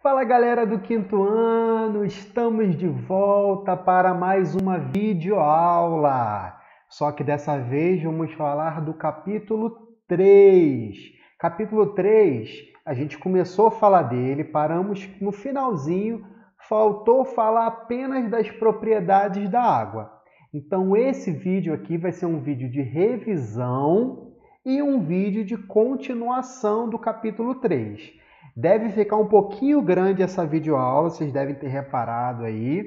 Fala galera do quinto ano, estamos de volta para mais uma videoaula. Só que dessa vez vamos falar do capítulo 3. Capítulo 3, a gente começou a falar dele, paramos no finalzinho, faltou falar apenas das propriedades da água. Então esse vídeo aqui vai ser um vídeo de revisão e um vídeo de continuação do capítulo 3. Deve ficar um pouquinho grande essa videoaula, vocês devem ter reparado aí.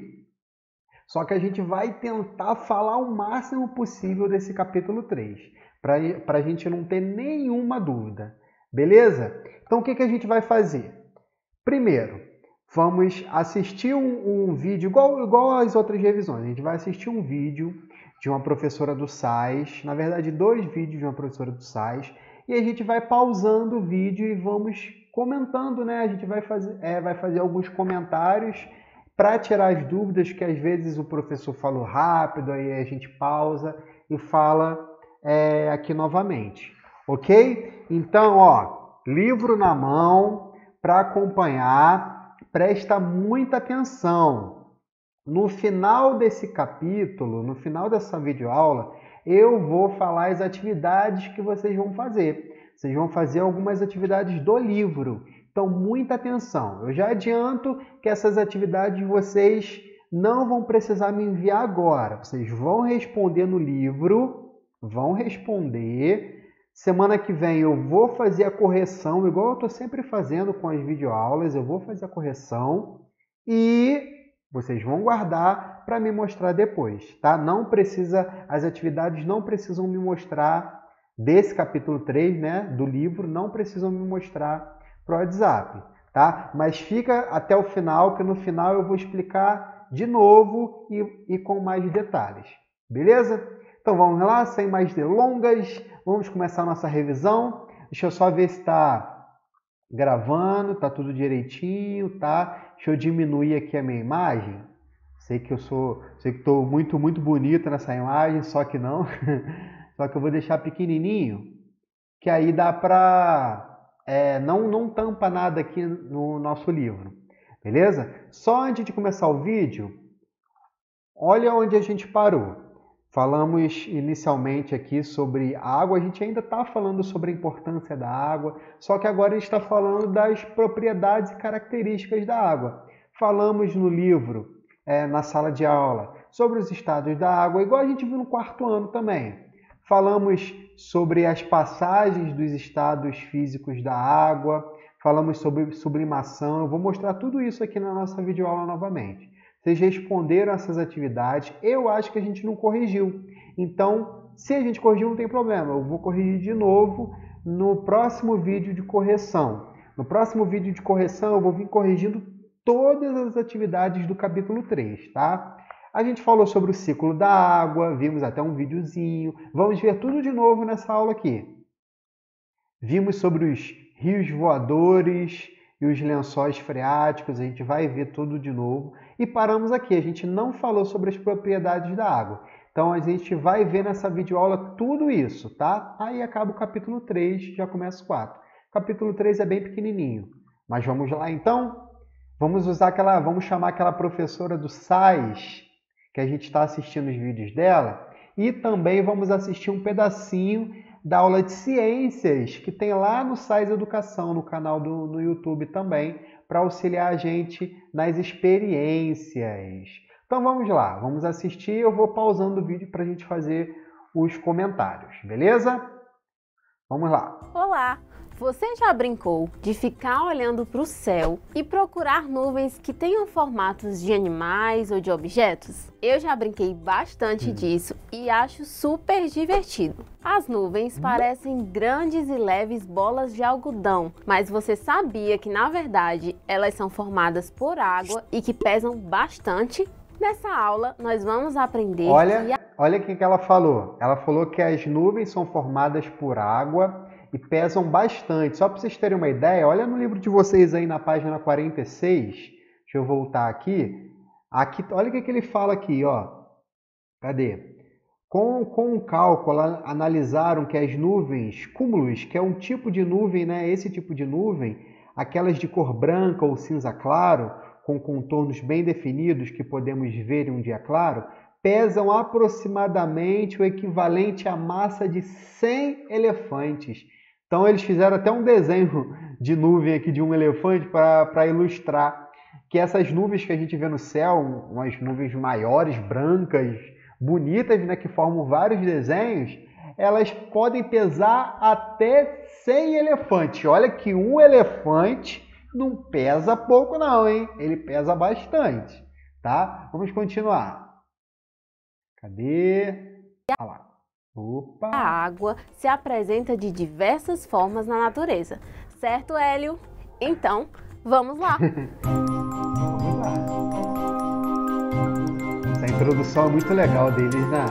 Só que a gente vai tentar falar o máximo possível desse capítulo 3, para a gente não ter nenhuma dúvida. Beleza? Então o que a gente vai fazer? Primeiro, vamos assistir um vídeo, igual às outras revisões. A gente vai assistir um vídeo de uma professora do SAIS, na verdade, dois vídeos de uma professora do SAIS, e a gente vai pausando o vídeo e vamos comentando, né? A gente vai fazer alguns comentários para tirar as dúvidas, que às vezes o professor falou rápido, aí a gente pausa e fala aqui novamente, ok? Então, ó, livro na mão para acompanhar, presta muita atenção. No final desse capítulo, no final dessa videoaula, eu vou falar as atividades que vocês vão fazer. Vocês vão fazer algumas atividades do livro. Então, muita atenção. Eu já adianto que essas atividades vocês não vão precisar me enviar agora. Vocês vão responder no livro, vão responder. Semana que vem eu vou fazer a correção, igual eu estou sempre fazendo com as videoaulas, eu vou fazer a correção e vocês vão guardar para me mostrar depois, tá? Não precisa, as atividades não precisam me mostrar desse capítulo 3, né, do livro, não precisam me mostrar para o WhatsApp, tá? Mas fica até o final, que no final eu vou explicar de novo e com mais detalhes, beleza? Então vamos lá, sem mais delongas, vamos começar a nossa revisão. Deixa eu só ver se está gravando, tá tudo direitinho, tá? Deixa eu diminuir aqui a minha imagem. Sei que estou muito bonita nessa imagem, só que não. Só que eu vou deixar pequenininho, que aí dá para não tampa nada aqui no nosso livro, beleza? Só antes de começar o vídeo, olha onde a gente parou. Falamos inicialmente aqui sobre água, a gente ainda está falando sobre a importância da água, só que agora a gente está falando das propriedades e características da água. Falamos no livro, na sala de aula, sobre os estados da água, igual a gente viu no quarto ano também. Falamos sobre as passagens dos estados físicos da água, falamos sobre sublimação, eu vou mostrar tudo isso aqui na nossa videoaula novamente. Vocês responderam essas atividades, eu acho que a gente não corrigiu. Então, se a gente corrigiu, não tem problema. Eu vou corrigir de novo no próximo vídeo de correção. No próximo vídeo de correção, eu vou vir corrigindo todas as atividades do capítulo 3, tá? A gente falou sobre o ciclo da água, vimos até um videozinho. Vamos ver tudo de novo nessa aula aqui. Vimos sobre os rios voadores e os lençóis freáticos, a gente vai ver tudo de novo. E paramos aqui, a gente não falou sobre as propriedades da água. Então a gente vai ver nessa videoaula tudo isso, tá? Aí acaba o capítulo 3, já começa o 4. O capítulo 3 é bem pequenininho. Mas vamos lá então? Vamos chamar aquela professora do SAIS, que a gente está assistindo os vídeos dela, e também vamos assistir um pedacinho da aula de ciências que tem lá no SAIS Educação, no canal no YouTube também, para auxiliar a gente nas experiências. Então vamos lá, vamos assistir, eu vou pausando o vídeo para a gente fazer os comentários, beleza? Vamos lá. Olá! Você já brincou de ficar olhando para o céu e procurar nuvens que tenham formatos de animais ou de objetos? Eu já brinquei bastante disso e acho super divertido. As nuvens parecem grandes e leves bolas de algodão, mas você sabia que na verdade elas são formadas por água e que pesam bastante? Nessa aula nós vamos aprender Olha o que ela falou. Ela falou que as nuvens são formadas por água e pesam bastante. Só para vocês terem uma ideia, olha no livro de vocês aí na página 46. Deixa eu voltar aqui. Olha o que ele fala aqui, ó. Cadê? Com o cálculo, analisaram que as nuvens, cúmulos, que é um tipo de nuvem, né? Esse tipo de nuvem, aquelas de cor branca ou cinza claro, com contornos bem definidos que podemos ver em um dia claro, pesam aproximadamente o equivalente à massa de 100 elefantes. Então eles fizeram até um desenho de nuvem aqui de um elefante para ilustrar que essas nuvens que a gente vê no céu, umas nuvens maiores, brancas, bonitas, né, que formam vários desenhos, elas podem pesar até 100 elefantes. Olha que um elefante não pesa pouco não, hein? Ele pesa bastante, tá? Vamos continuar. Cadê? Olha lá. Opa! A água se apresenta de diversas formas na natureza, certo, Hélio? Então, vamos lá! Vamos lá. Essa introdução é muito legal deles, né?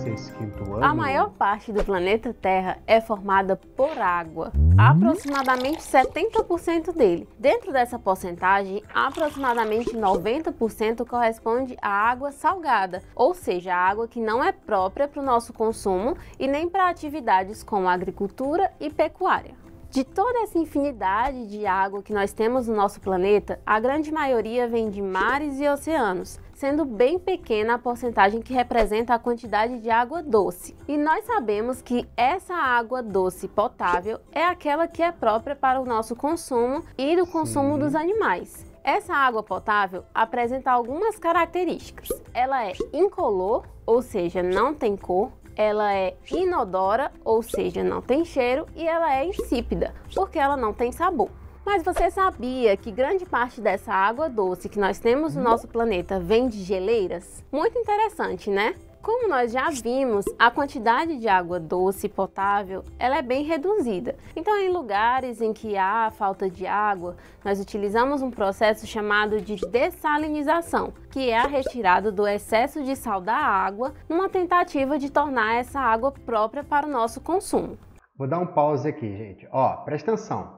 Ciências, quinto ano. A maior parte do planeta Terra é formada por água, aproximadamente 70% dele. Dentro dessa porcentagem, aproximadamente 90% corresponde à água salgada, ou seja, a água que não é própria para o nosso consumo e nem para atividades como agricultura e pecuária. De toda essa infinidade de água que nós temos no nosso planeta, a grande maioria vem de mares e oceanos, sendo bem pequena a porcentagem que representa a quantidade de água doce. E nós sabemos que essa água doce potável é aquela que é própria para o nosso consumo e do consumo dos animais. Essa água potável apresenta algumas características. Ela é incolor, ou seja, não tem cor. Ela é inodora, ou seja, não tem cheiro, e ela é insípida, porque ela não tem sabor. Mas você sabia que grande parte dessa água doce que nós temos no nosso planeta vem de geleiras? Muito interessante, né? Como nós já vimos, a quantidade de água doce potável ela é bem reduzida. Então, em lugares em que há falta de água, nós utilizamos um processo chamado de dessalinização, que é a retirada do excesso de sal da água, numa tentativa de tornar essa água própria para o nosso consumo. Vou dar um pause aqui, gente. Ó, presta atenção.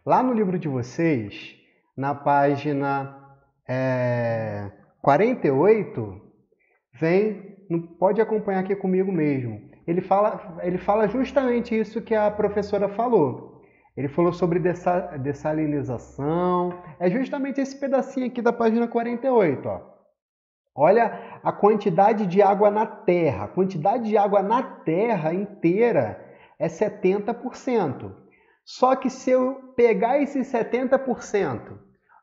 Lá no livro de vocês, na página 48, pode acompanhar aqui comigo mesmo. Ele fala justamente isso que a professora falou. Ele falou sobre dessalinização. É justamente esse pedacinho aqui da página 48. Ó. Olha a quantidade de água na Terra. A quantidade de água na Terra inteira é 70%. Só que se eu pegar esses 70%,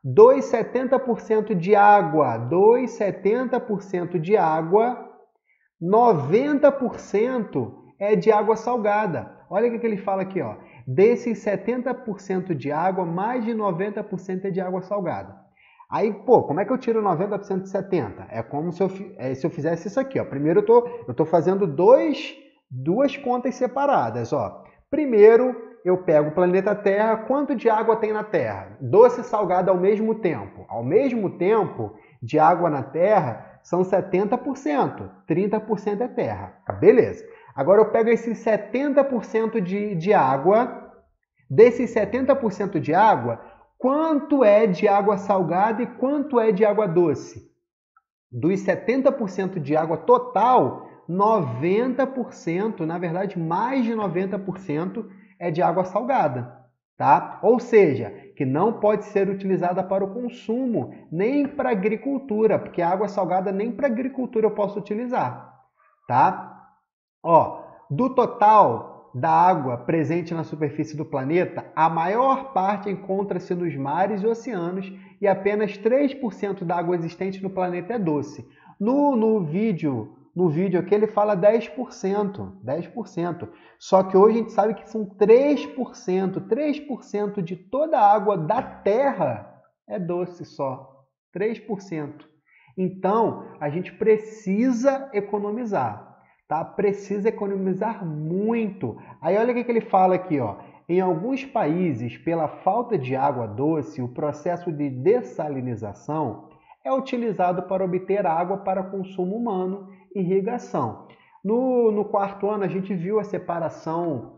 70% de água, 70% de água, 90% é de água salgada. Olha o que ele fala aqui, ó. Desses 70% de água, mais de 90% é de água salgada. Aí, pô, como é que eu tiro 90% de 70%? É como se eu fizesse isso aqui, ó. Primeiro eu tô fazendo duas contas separadas, ó. Primeiro, eu pego o planeta Terra, quanto de água tem na Terra? Doce e salgada ao mesmo tempo. Ao mesmo tempo, de água na Terra, são 70%. 30% é terra. Beleza. Agora eu pego esses 70% de água. Desses 70% de água, quanto é de água salgada e quanto é de água doce? Dos 70% de água total, 90%, na verdade mais de 90%, é de água salgada, tá? Ou seja, que não pode ser utilizada para o consumo, nem para agricultura, porque a água salgada nem para agricultura eu posso utilizar, tá? Ó, do total da água presente na superfície do planeta, a maior parte encontra-se nos mares e oceanos e apenas 3% da água existente no planeta é doce. No vídeo aqui ele fala 10%. Só que hoje a gente sabe que são 3%. 3% de toda a água da Terra é doce só. 3%. Então, a gente precisa economizar, tá? Precisa economizar muito. Aí olha o que ele fala aqui, ó. Em alguns países, pela falta de água doce, o processo de dessalinização é utilizado para obter água para consumo humano e irrigação. No quarto ano, a gente viu a separação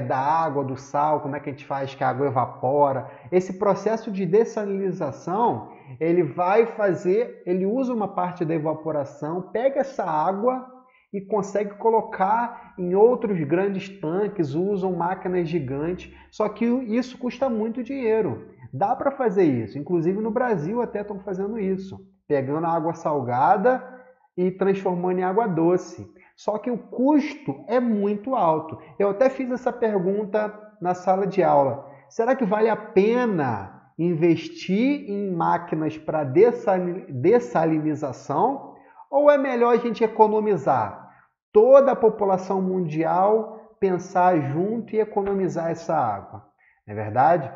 da água, do sal, como é que a gente faz que a água evapora. Esse processo de dessalinização, ele usa uma parte da evaporação, pega essa água e consegue colocar em outros grandes tanques, usam máquinas gigantes, só que isso custa muito dinheiro. Dá para fazer isso, inclusive no Brasil até estão fazendo isso, pegando a água salgada e transformando em água doce. Só que o custo é muito alto. Eu até fiz essa pergunta na sala de aula. Será que vale a pena investir em máquinas para dessalinização? Ou é melhor a gente economizar? Toda a população mundial pensar junto e economizar essa água. Não é verdade?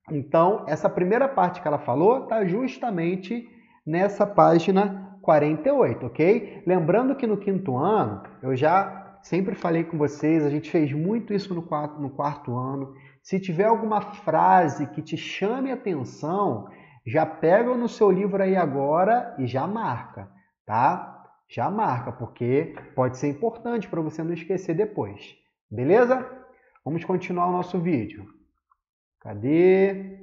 Então, essa primeira parte que ela falou está justamente nessa página 48, ok? Lembrando que no quinto ano, eu já sempre falei com vocês, a gente fez muito isso no quarto ano. Se tiver alguma frase que te chame a atenção, já pega no seu livro aí agora e já marca, tá? Já marca, porque pode ser importante para você não esquecer depois. Beleza? Vamos continuar o nosso vídeo. Cadê?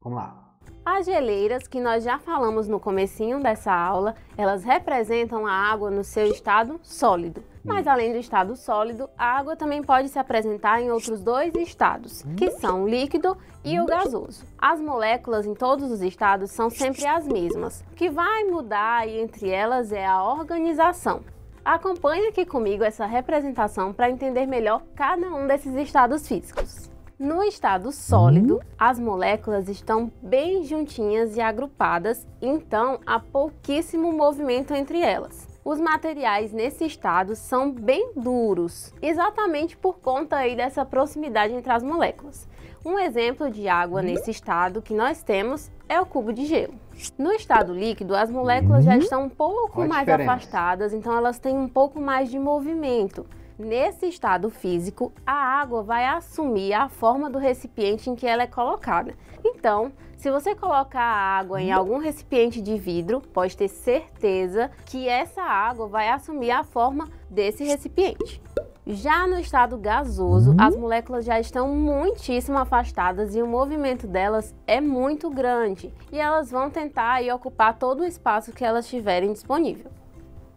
Vamos lá. As geleiras, que nós já falamos no comecinho dessa aula, elas representam a água no seu estado sólido. Mas além do estado sólido, a água também pode se apresentar em outros dois estados, que são o líquido e o gasoso. As moléculas em todos os estados são sempre as mesmas. O que vai mudar entre elas é a organização. Acompanhe aqui comigo essa representação para entender melhor cada um desses estados físicos. No estado sólido, as moléculas estão bem juntinhas e agrupadas, então há pouquíssimo movimento entre elas. Os materiais nesse estado são bem duros, exatamente por conta aí dessa proximidade entre as moléculas. Um exemplo de água nesse estado que nós temos é o cubo de gelo. No estado líquido, as moléculas já estão um pouco mais afastadas, então elas têm um pouco mais de movimento. Nesse estado físico, a água vai assumir a forma do recipiente em que ela é colocada. Então, se você colocar a água em algum recipiente de vidro, pode ter certeza que essa água vai assumir a forma desse recipiente. Já no estado gasoso, as moléculas já estão muitíssimo afastadas e o movimento delas é muito grande. E elas vão tentar aí ocupar todo o espaço que elas tiverem disponível.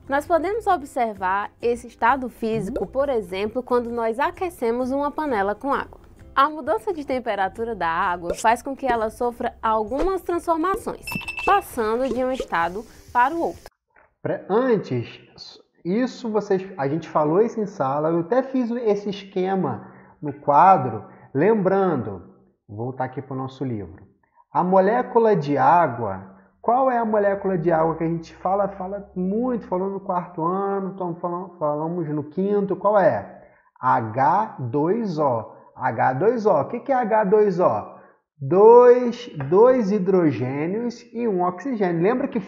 Nós podemos observar esse estado físico, por exemplo, quando nós aquecemos uma panela com água. A mudança de temperatura da água faz com que ela sofra algumas transformações, passando de um estado para o outro. Antes, a gente falou isso em sala, eu até fiz esse esquema no quadro, lembrando, vou voltar aqui para o nosso livro, a molécula de água. Qual é a molécula de água que a gente fala muito, falou no quarto ano, falamos no quinto, qual é? H2O. H2O. O que é H2O? Dois hidrogênios e um oxigênio. Lembra que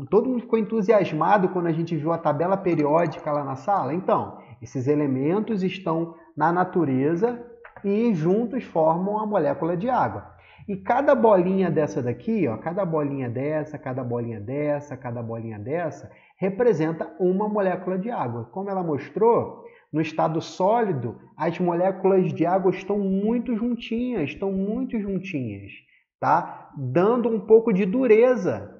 todo mundo ficou entusiasmado quando a gente viu a tabela periódica lá na sala? Então, esses elementos estão na natureza e juntos formam a molécula de água. E cada bolinha dessa daqui, ó, cada bolinha dessa, cada bolinha dessa, cada bolinha dessa, representa uma molécula de água. Como ela mostrou, no estado sólido, as moléculas de água estão muito juntinhas, tá? Dando um pouco de dureza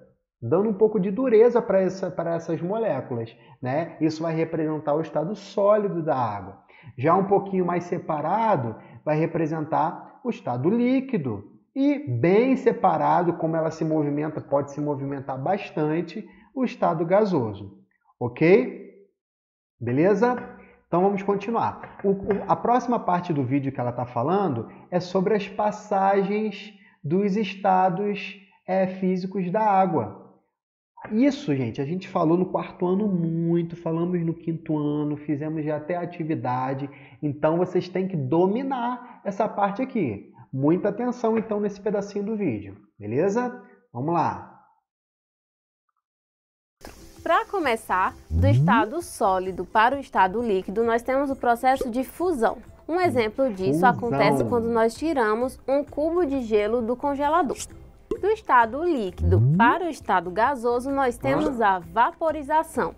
para essas moléculas, né? Isso vai representar o estado sólido da água. Já um pouquinho mais separado, vai representar o estado líquido. E bem separado, como ela se movimenta, pode se movimentar bastante, o estado gasoso. Ok? Beleza? Então vamos continuar. A próxima parte do vídeo que ela está falando é sobre as passagens dos estados físicos da água. Isso, gente, a gente falou no quarto ano muito, falamos no quinto ano, fizemos já até atividade. Então vocês têm que dominar essa parte aqui. Muita atenção, então, nesse pedacinho do vídeo, beleza? Vamos lá! Para começar, do estado sólido para o estado líquido, nós temos o processo de fusão. Um exemplo disso acontece quando nós tiramos um cubo de gelo do congelador. Do estado líquido para o estado gasoso, nós temos a vaporização,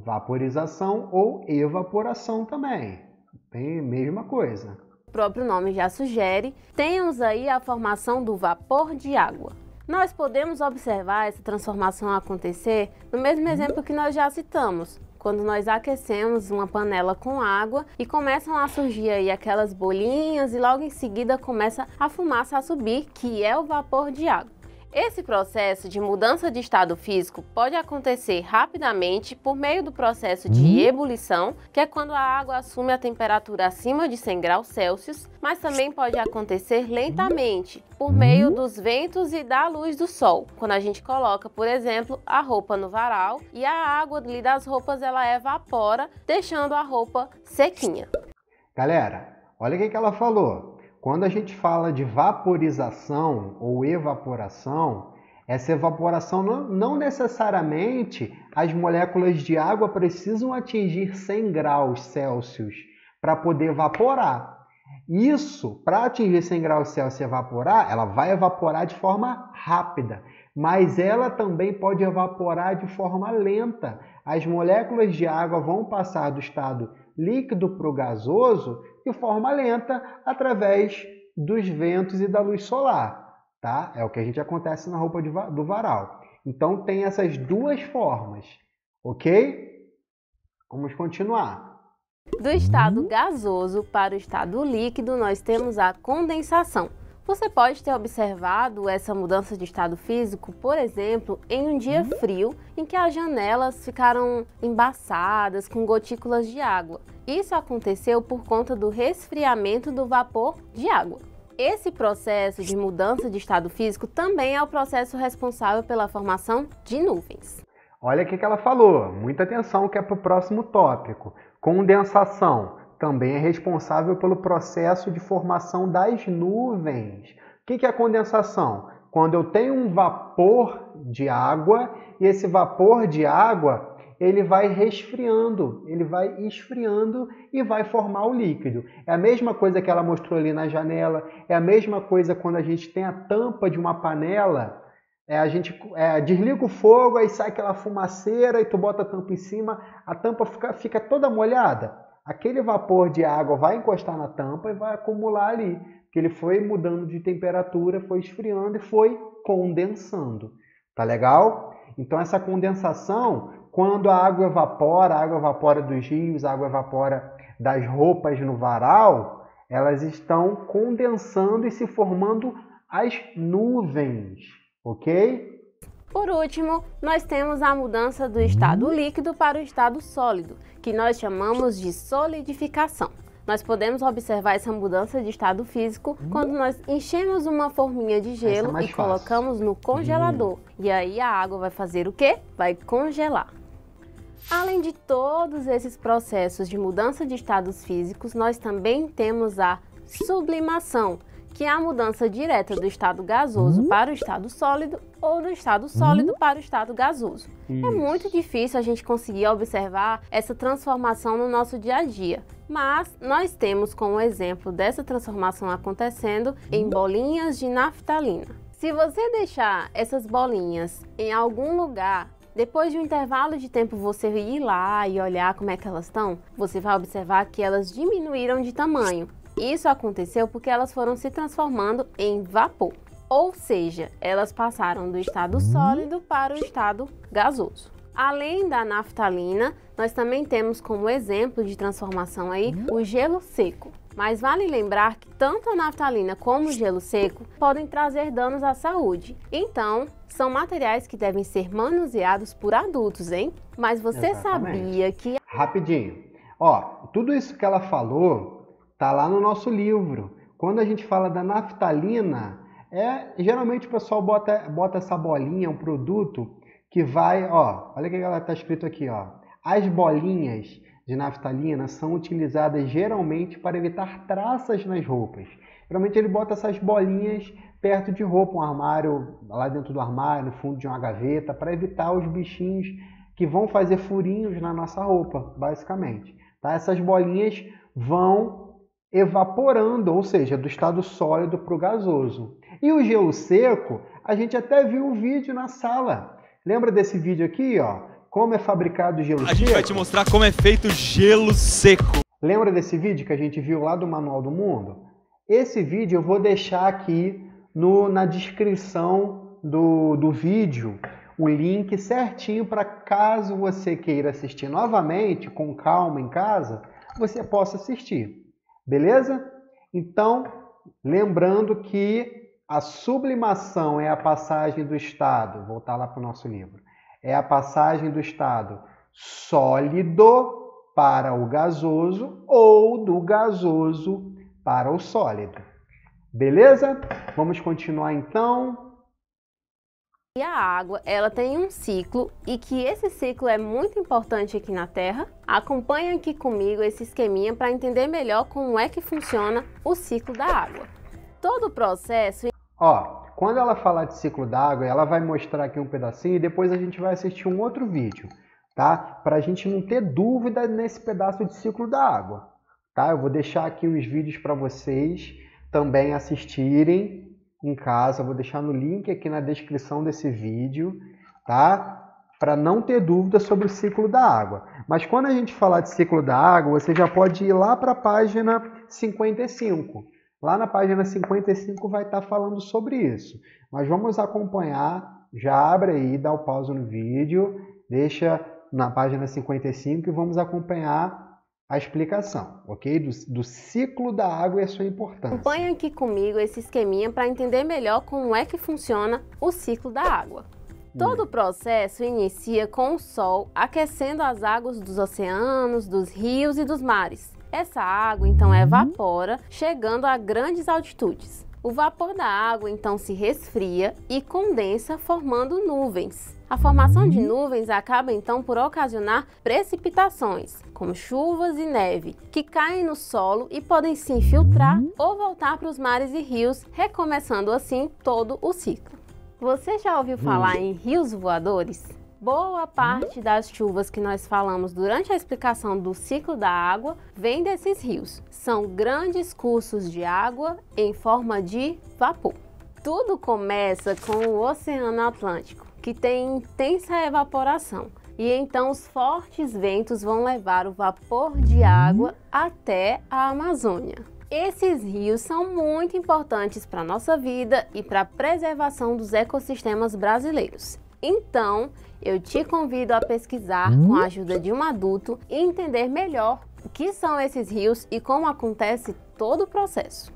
vaporização ou evaporação também. Tem a mesma coisa. O próprio nome já sugere, temos aí a formação do vapor de água. Nós podemos observar essa transformação acontecer no mesmo exemplo que nós já citamos, quando nós aquecemos uma panela com água e começam a surgir aí aquelas bolinhas e logo em seguida começa a fumaça a subir, que é o vapor de água. Esse processo de mudança de estado físico pode acontecer rapidamente por meio do processo de ebulição, que é quando a água assume a temperatura acima de 100 graus Celsius, mas também pode acontecer lentamente, por meio dos ventos e da luz do sol, quando a gente coloca, por exemplo, a roupa no varal e a água ali das roupas ela evapora, deixando a roupa sequinha. Galera, olha o que ela falou. Quando a gente fala de vaporização ou evaporação, essa evaporação não necessariamente as moléculas de água precisam atingir 100 graus Celsius para poder evaporar. Isso, para atingir 100 graus Celsius e evaporar, ela vai evaporar de forma rápida, mas ela também pode evaporar de forma lenta. As moléculas de água vão passar do estado líquido para o gasoso de forma lenta através dos ventos e da luz solar, tá? É o que a gente acontece na roupa do varal. Então tem essas duas formas, ok? Vamos continuar. Do estado gasoso para o estado líquido, nós temos a condensação. Você pode ter observado essa mudança de estado físico, por exemplo, em um dia frio, em que as janelas ficaram embaçadas com gotículas de água. Isso aconteceu por conta do resfriamento do vapor de água. Esse processo de mudança de estado físico também é o processo responsável pela formação de nuvens. Olha o que ela falou, muita atenção que é para o próximo tópico. Condensação também é responsável pelo processo de formação das nuvens. O que é a condensação? Quando eu tenho um vapor de água e esse vapor de água ele vai resfriando, ele vai esfriando e vai formar o líquido. É a mesma coisa que ela mostrou ali na janela, é a mesma coisa quando a gente tem a tampa de uma panela, a gente desliga o fogo, aí sai aquela fumaceira e tu bota a tampa em cima, a tampa fica toda molhada. Aquele vapor de água vai encostar na tampa e vai acumular ali, porque ele foi mudando de temperatura, foi esfriando e foi condensando. Tá legal? Então essa condensação, quando a água evapora dos rios, a água evapora das roupas no varal, elas estão condensando e se formando as nuvens, ok? Por último, nós temos a mudança do estado líquido para o estado sólido, que nós chamamos de solidificação. Nós podemos observar essa mudança de estado físico quando nós enchemos uma forminha de gelo e colocamos no congelador. E aí a água vai fazer o quê? Vai congelar. Além de todos esses processos de mudança de estados físicos, nós também temos a sublimação, que é a mudança direta do estado gasoso para o estado sólido ou do estado sólido para o estado gasoso. Isso. É muito difícil a gente conseguir observar essa transformação no nosso dia a dia, mas nós temos como exemplo dessa transformação acontecendo em bolinhas de naftalina. Se você deixar essas bolinhas em algum lugar, depois de um intervalo de tempo você ir lá e olhar como é que elas estão, você vai observar que elas diminuíram de tamanho. Isso aconteceu porque elas foram se transformando em vapor, ou seja, elas passaram do estado sólido para o estado gasoso. Além da naftalina, nós também temos como exemplo de transformação aí o gelo seco. Mas vale lembrar que tanto a naftalina como o gelo seco podem trazer danos à saúde. Então, são materiais que devem ser manuseados por adultos, hein? Mas você sabia que... Rapidinho. Ó, tudo isso que ela falou tá lá no nosso livro. Quando a gente fala da naftalina, geralmente o pessoal bota essa bolinha, um produto que vai, ó, olha o que ela tá escrito aqui, ó. As bolinhas de naftalina são utilizadas geralmente para evitar traças nas roupas. Geralmente ele bota essas bolinhas perto de roupa, um armário, lá dentro do armário, no fundo de uma gaveta, para evitar os bichinhos que vão fazer furinhos na nossa roupa, basicamente. Tá? Essas bolinhas vão evaporando, ou seja, do estado sólido para o gasoso. E o gelo seco, a gente até viu um vídeo na sala. Lembra desse vídeo aqui, ó? Como é fabricado o gelo seco? A gente vai te mostrar como é feito gelo seco. Lembra desse vídeo que a gente viu lá do Manual do Mundo? Esse vídeo eu vou deixar aqui na descrição do vídeo o link certinho para caso você queira assistir novamente, com calma em casa, você possa assistir. Beleza? Então, lembrando que a sublimação é a passagem do estado, voltar lá para o nosso livro, é a passagem do estado sólido para o gasoso ou do gasoso para o sólido. Beleza? Vamos continuar então. E a água, ela tem um ciclo e que esse ciclo é muito importante aqui na Terra. Acompanhe aqui comigo esse esqueminha para entender melhor como é que funciona o ciclo da água. Todo o processo... Quando ela falar de ciclo da água, ela vai mostrar aqui um pedacinho e depois a gente vai assistir um outro vídeo, tá? Para a gente não ter dúvida nesse pedaço de ciclo da água, tá? Eu vou deixar aqui uns vídeos para vocês também assistirem em casa, vou deixar no link aqui na descrição desse vídeo, tá? Para não ter dúvida sobre o ciclo da água. Mas quando a gente falar de ciclo da água, você já pode ir lá para a página 55. Lá na página 55 vai estar falando sobre isso. Mas vamos acompanhar, já abre aí, dá o pause no vídeo, deixa na página 55 e vamos acompanhar a explicação, ok? Do ciclo da água e a sua importância. Acompanhe aqui comigo esse esqueminha para entender melhor como é que funciona o ciclo da água. Todo o processo inicia com o Sol aquecendo as águas dos oceanos, dos rios e dos mares. Essa água então evapora, chegando a grandes altitudes. O vapor da água então se resfria e condensa, formando nuvens. A formação de nuvens acaba então por ocasionar precipitações, como chuvas e neve, que caem no solo e podem se infiltrar ou voltar para os mares e rios, recomeçando assim todo o ciclo. Você já ouviu falar em rios voadores? Boa parte das chuvas que nós falamos durante a explicação do ciclo da água vem desses rios. São grandes cursos de água em forma de vapor. Tudo começa com o Oceano Atlântico, que tem intensa evaporação. E então os fortes ventos vão levar o vapor de água até a Amazônia. Esses rios são muito importantes para a nossa vida e para a preservação dos ecossistemas brasileiros. Então, eu te convido a pesquisar com a ajuda de um adulto e entender melhor o que são esses rios e como acontece todo o processo.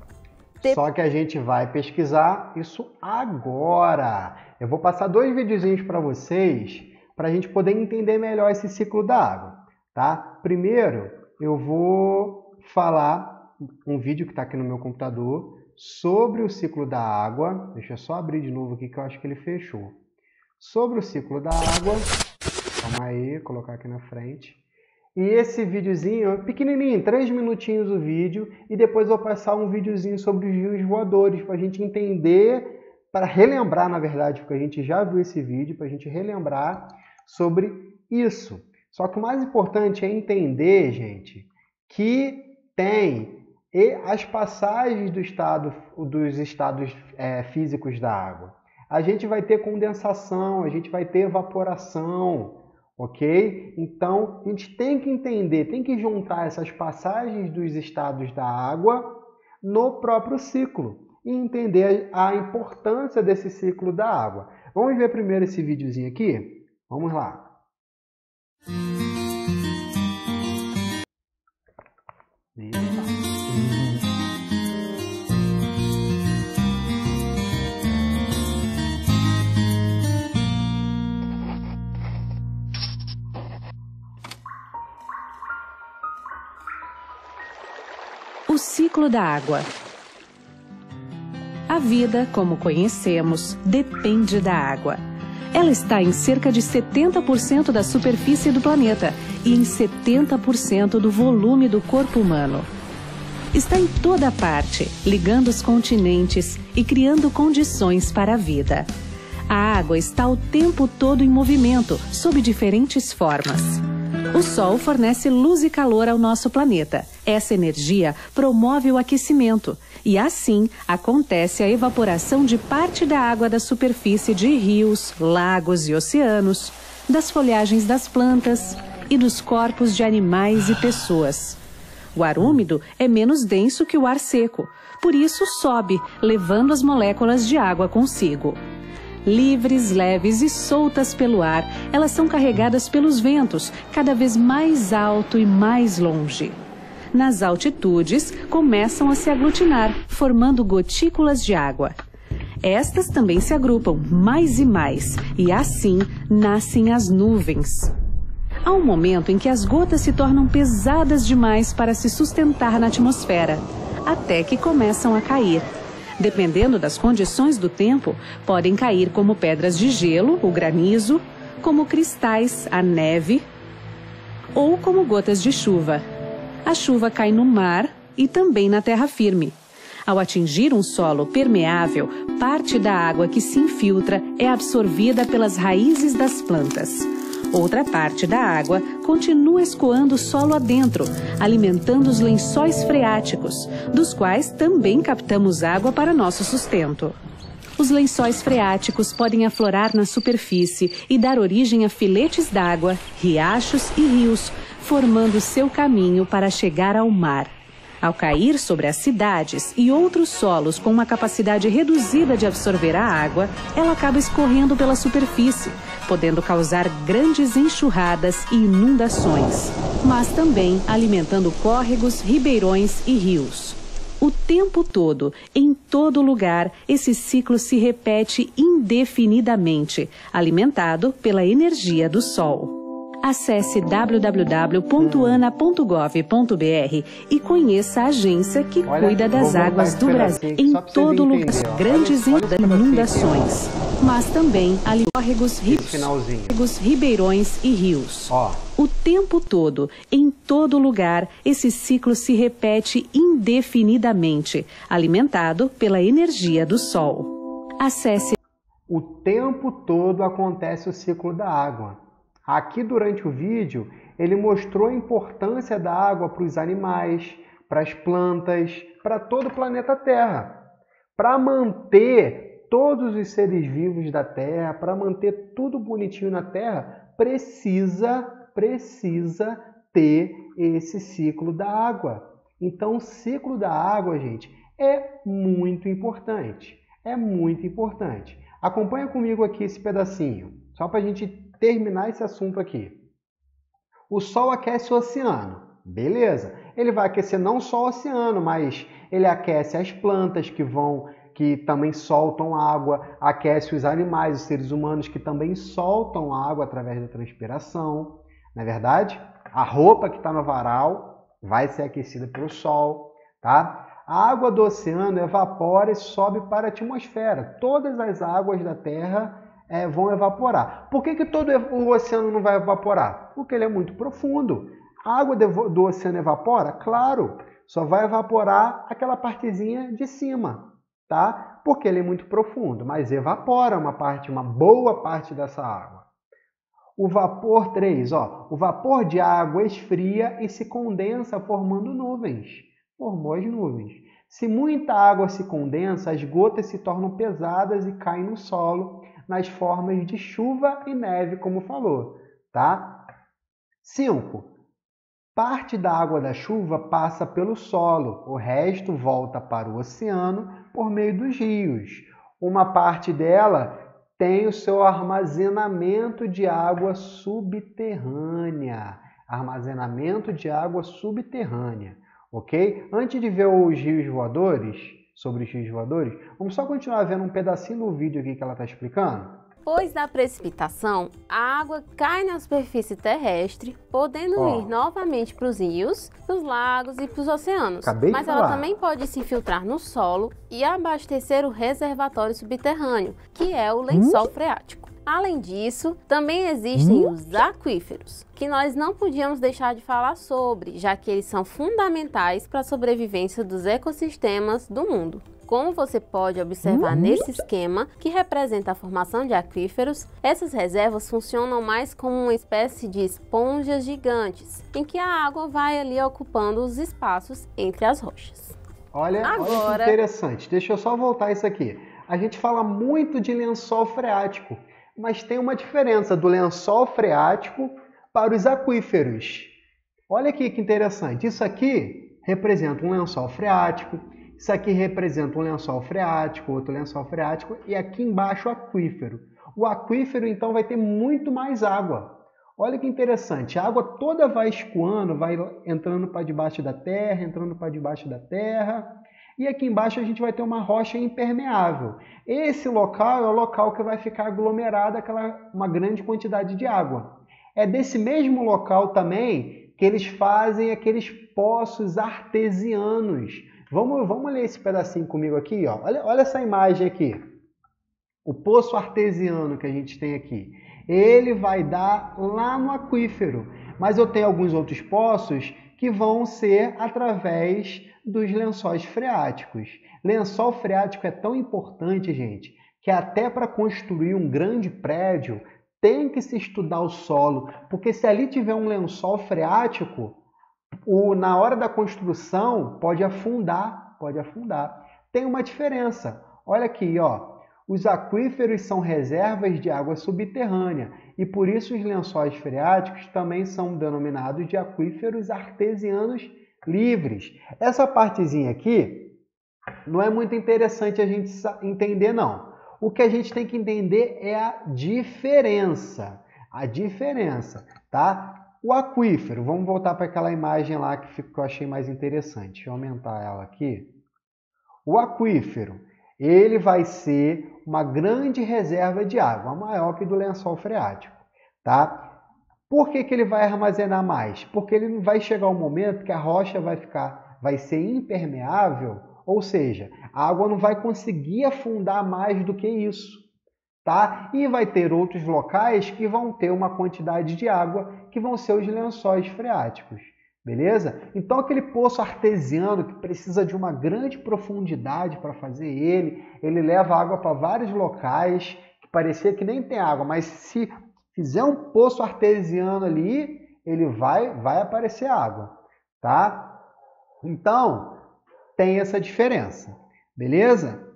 Só que a gente vai pesquisar isso agora. Eu vou passar 2 videozinhos para vocês, para a gente poder entender melhor esse ciclo da água, tá? Primeiro, eu vou falar um vídeo que está aqui no meu computador sobre o ciclo da água. Deixa eu só abrir de novo aqui que eu acho que ele fechou. Sobre o ciclo da água. Calma aí, colocar aqui na frente. E esse videozinho é pequenininho, 3 minutinhos o vídeo, e depois eu vou passar um videozinho sobre os rios voadores, para a gente entender, para relembrar, na verdade, porque a gente já viu esse vídeo, para a gente relembrar sobre isso. Só que o mais importante é entender, gente, que tem as passagens dos estados físicos da água. A gente vai ter condensação, a gente vai ter evaporação, ok? Então, a gente tem que entender, tem que juntar essas passagens dos estados da água no próprio ciclo e entender a importância desse ciclo da água. Vamos ver primeiro esse videozinho aqui? Vamos lá. O ciclo da água. A vida, como conhecemos, depende da água. Ela está em cerca de 70% da superfície do planeta e em 70% do volume do corpo humano. Está em toda parte, ligando os continentes e criando condições para a vida. A água está o tempo todo em movimento, sob diferentes formas. O Sol fornece luz e calor ao nosso planeta. Essa energia promove o aquecimento e, assim, acontece a evaporação de parte da água da superfície de rios, lagos e oceanos, das folhagens das plantas e dos corpos de animais e pessoas. O ar úmido é menos denso que o ar seco, por isso sobe, levando as moléculas de água consigo. Livres, leves e soltas pelo ar, elas são carregadas pelos ventos, cada vez mais alto e mais longe. Nas altitudes, começam a se aglutinar, formando gotículas de água. Estas também se agrupam mais e mais, e assim nascem as nuvens. Há um momento em que as gotas se tornam pesadas demais para se sustentar na atmosfera, até que começam a cair. Dependendo das condições do tempo, podem cair como pedras de gelo, o granizo, como cristais, a neve, ou como gotas de chuva. A chuva cai no mar e também na terra firme. Ao atingir um solo permeável, parte da água que se infiltra é absorvida pelas raízes das plantas. Outra parte da água continua escoando o solo adentro, alimentando os lençóis freáticos, dos quais também captamos água para nosso sustento. Os lençóis freáticos podem aflorar na superfície e dar origem a filetes d'água, riachos e rios, formando seu caminho para chegar ao mar. Ao cair sobre as cidades e outros solos com uma capacidade reduzida de absorver a água, ela acaba escorrendo pela superfície, podendo causar grandes enxurradas e inundações, mas também alimentando córregos, ribeirões e rios. O tempo todo, em todo lugar, esse ciclo se repete indefinidamente, alimentado pela energia do Sol. Acesse www.ana.gov.br e conheça a agência que cuida das águas do Brasil em todo lugar, grandes inundações, mas também córregos, ribeirões e rios. O tempo todo, em todo lugar, esse ciclo se repete indefinidamente, alimentado pela energia do Sol. Acesse. O tempo todo acontece o ciclo da água. Aqui durante o vídeo, ele mostrou a importância da água para os animais, para as plantas, para todo o planeta Terra. Para manter todos os seres vivos da Terra, para manter tudo bonitinho na Terra, precisa ter esse ciclo da água. Então, o ciclo da água, gente, é muito importante. É muito importante. Acompanha comigo aqui esse pedacinho, só para a gente terminar esse assunto aqui. O Sol aquece o oceano, beleza? Ele vai aquecer não só o oceano, mas ele aquece as plantas que também soltam água, aquece os animais, os seres humanos que também soltam água através da transpiração, não é verdade? A roupa que está no varal vai ser aquecida pelo Sol, tá? A água do oceano evapora e sobe para a atmosfera. Todas as águas da Terra vão evaporar. Por que todo o oceano não vai evaporar? Porque ele é muito profundo. A água do oceano evapora? Claro, só vai evaporar aquela partezinha de cima, tá? Porque ele é muito profundo, mas evapora uma boa parte dessa água. O vapor 3, o vapor de água esfria e se condensa formando nuvens. Formou as nuvens. Se muita água se condensa, as gotas se tornam pesadas e caem no solo, nas formas de chuva e neve, como falou, tá? 5. Parte da água da chuva passa pelo solo, o resto volta para o oceano por meio dos rios. Uma parte dela tem o seu armazenamento de água subterrânea. Armazenamento de água subterrânea, ok? Antes de ver os rios voadores, sobre os rios voadores, vamos só continuar vendo um pedacinho do vídeo aqui que ela está explicando. Depois da precipitação, a água cai na superfície terrestre, podendo ir novamente para os rios, para os lagos e para os oceanos. Mas ela também pode se infiltrar no solo e abastecer o reservatório subterrâneo, que é o lençol freático. Além disso, também existem os aquíferos, que nós não podíamos deixar de falar sobre, já que eles são fundamentais para a sobrevivência dos ecossistemas do mundo. Como você pode observar nesse esquema, que representa a formação de aquíferos, essas reservas funcionam mais como uma espécie de esponjas gigantes, em que a água vai ali ocupando os espaços entre as rochas. Olha que interessante, deixa eu só voltar isso aqui. A gente fala muito de lençol freático, mas tem uma diferença do lençol freático para os aquíferos. Olha aqui que interessante, isso aqui representa um lençol freático, Isso aqui representa um lençol freático, outro lençol freático e aqui embaixo o aquífero. O aquífero, então, vai ter muito mais água. Olha que interessante, a água toda vai escoando, vai entrando para debaixo da terra, entrando para debaixo da terra. E aqui embaixo a gente vai ter uma rocha impermeável. Esse local é o local que vai ficar aglomerada uma grande quantidade de água. É desse mesmo local também que eles fazem aqueles poços artesianos. Vamos ler esse pedacinho comigo aqui, ó. Olha essa imagem aqui. O poço artesiano que a gente tem aqui. Ele vai dar lá no aquífero. Mas eu tenho alguns outros poços que vão ser através dos lençóis freáticos. Lençol freático é tão importante, gente, que até para construir um grande prédio tem que se estudar o solo, porque se ali tiver um lençol freático, na hora da construção pode afundar. Tem uma diferença. Olha aqui, ó. Os aquíferos são reservas de água subterrânea e por isso os lençóis freáticos também são denominados de aquíferos artesianos livres. Essa partezinha aqui não é muito interessante a gente entender, não. O que a gente tem que entender é a diferença. Tá? O aquífero, vamos voltar para aquela imagem lá que eu achei mais interessante. Deixa eu aumentar ela aqui. O aquífero, ele vai ser uma grande reserva de água, maior que do lençol freático, tá? Por que ele vai armazenar mais? Porque ele vai chegar um momento que a rocha vai ser impermeável, ou seja, a água não vai conseguir afundar mais do que isso, tá? E vai ter outros locais que vão ter uma quantidade de água que vão ser os lençóis freáticos, beleza? Então aquele poço artesiano que precisa de uma grande profundidade para fazer ele leva água para vários locais que parecia que nem tem água, mas se fizer um poço artesiano ali, ele vai aparecer água, tá? Então, tem essa diferença, beleza?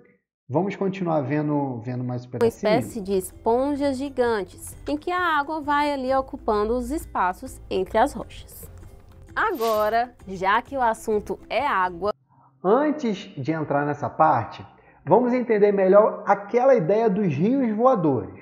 Vamos continuar vendo mais um pedacinho? Uma espécie de esponjas gigantes, em que a água vai ali ocupando os espaços entre as rochas. Agora, já que o assunto é água... Antes de entrar nessa parte, vamos entender melhor aquela ideia dos rios voadores.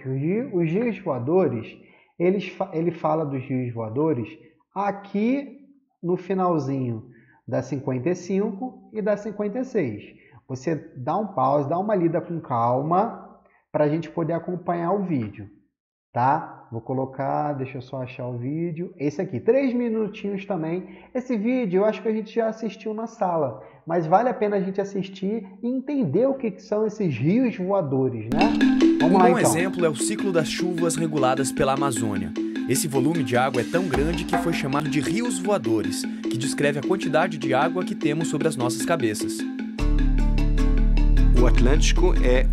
Os rios voadores, ele fala dos rios voadores aqui no finalzinho da 55 e da 56. Você dá um pause, dá uma lida com calma para a gente poder acompanhar o vídeo, tá? Vou colocar, deixa eu só achar o vídeo. Esse aqui, 3 minutinhos também. Esse vídeo eu acho que a gente já assistiu na sala, mas vale a pena a gente assistir e entender o que são esses rios voadores, né? Vamos lá, então. Um exemplo é o ciclo das chuvas reguladas pela Amazônia. Esse volume de água é tão grande que foi chamado de rios voadores, que descreve a quantidade de água que temos sobre as nossas cabeças. O Atlântico é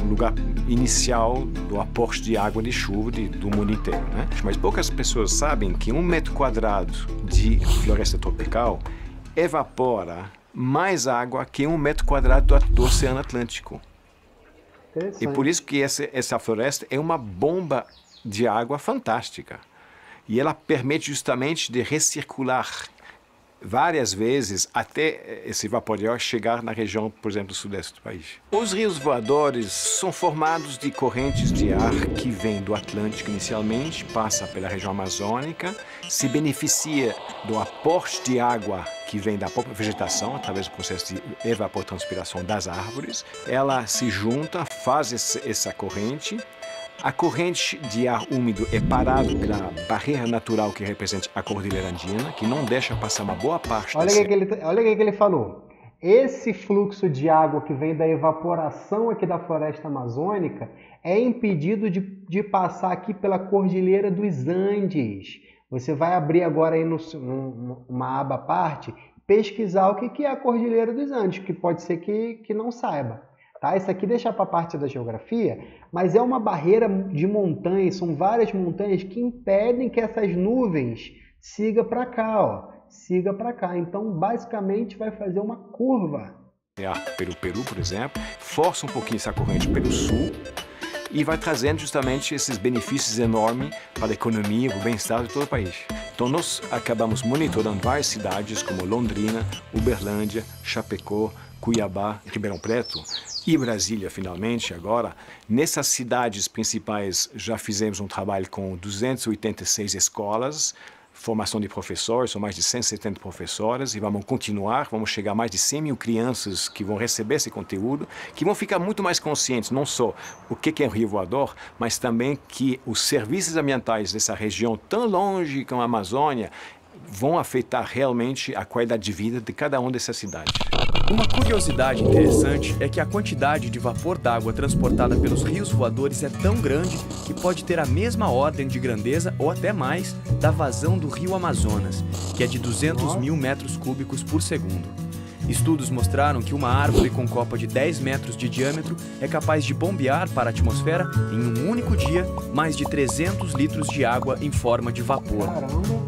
o lugar inicial do aporte de água de chuva do mundo inteiro, né? Mas poucas pessoas sabem que 1 metro quadrado de floresta tropical evapora mais água que 1 metro quadrado do Oceano Atlântico. E por isso que essa floresta é uma bomba de água fantástica. E ela permite justamente de recircular várias vezes até esse vapor de água chegar na região, por exemplo, do sudeste do país. Os rios voadores são formados de correntes de ar que vêm do Atlântico inicialmente, passa pela região amazônica, se beneficia do aporte de água que vem da própria vegetação, através do processo de evapotranspiração das árvores. Ela se junta, faz essa corrente. A corrente de ar úmido é parada pela barreira natural que representa a Cordilheira Andina, que não deixa passar uma boa parte. Olha o que ele falou. Esse fluxo de água que vem da evaporação aqui da floresta amazônica é impedido de passar aqui pela Cordilheira dos Andes. Você vai abrir agora aí uma aba à parte, pesquisar o que é a Cordilheira dos Andes, que pode ser que não saiba. Tá? Isso aqui deixa para a parte da geografia, mas é uma barreira de montanhas, são várias montanhas que impedem que essas nuvens sigam para cá, ó. Siga para cá. Então, basicamente, vai fazer uma curva. Pelo Peru, por exemplo, força um pouquinho essa corrente pelo sul e vai trazendo justamente esses benefícios enormes para a economia e o bem-estar de todo o país. Então, nós acabamos monitorando várias cidades como Londrina, Uberlândia, Chapecó, Cuiabá, Ribeirão Preto e Brasília, finalmente, agora. Nessas cidades principais já fizemos um trabalho com 286 escolas, formação de professores, são mais de 170 professores, e vamos continuar, vamos chegar a mais de 100 mil crianças que vão receber esse conteúdo, que vão ficar muito mais conscientes, não só o que é o Rio Voador, mas também que os serviços ambientais dessa região tão longe como a Amazônia vão afetar realmente a qualidade de vida de cada uma dessas cidades. Uma curiosidade interessante é que a quantidade de vapor d'água transportada pelos rios voadores é tão grande que pode ter a mesma ordem de grandeza ou até mais da vazão do rio Amazonas, que é de 200 mil metros cúbicos por segundo. Estudos mostraram que uma árvore com copa de 10 metros de diâmetro é capaz de bombear para a atmosfera, em um único dia, mais de 300 litros de água em forma de vapor.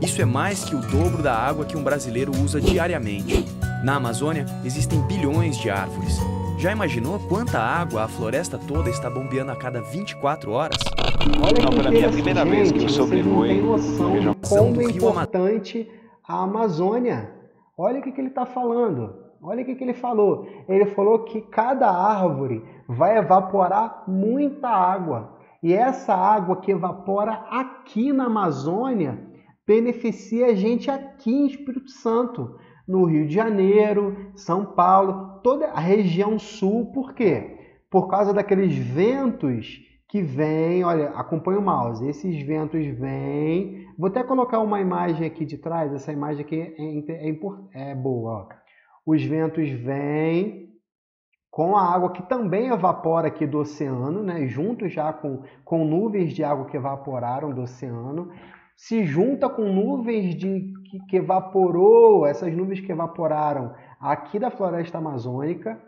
Isso é mais que o dobro da água que um brasileiro usa diariamente. Na Amazônia, existem bilhões de árvores. Já imaginou quanta água a floresta toda está bombeando a cada 24 horas? Olha que pela minha primeira vez que eu sobrevoei, vocês não têm noção de como é importante a Amazônia. Olha o que ele está falando. Olha o que ele falou. Ele falou que cada árvore vai evaporar muita água. E essa água que evapora aqui na Amazônia beneficia a gente aqui em Espírito Santo, no Rio de Janeiro, São Paulo, toda a região sul. Por quê? Por causa daqueles ventos que vêm. Olha, acompanha o mouse. Esses ventos vêm. Vou até colocar uma imagem aqui de trás. Essa imagem aqui é boa. Ó. Os ventos vêm com a água que também evapora aqui do oceano, né? Junto já com nuvens de água que evaporaram do oceano, se junta com nuvens que evaporou, essas nuvens que evaporaram aqui da floresta amazônica.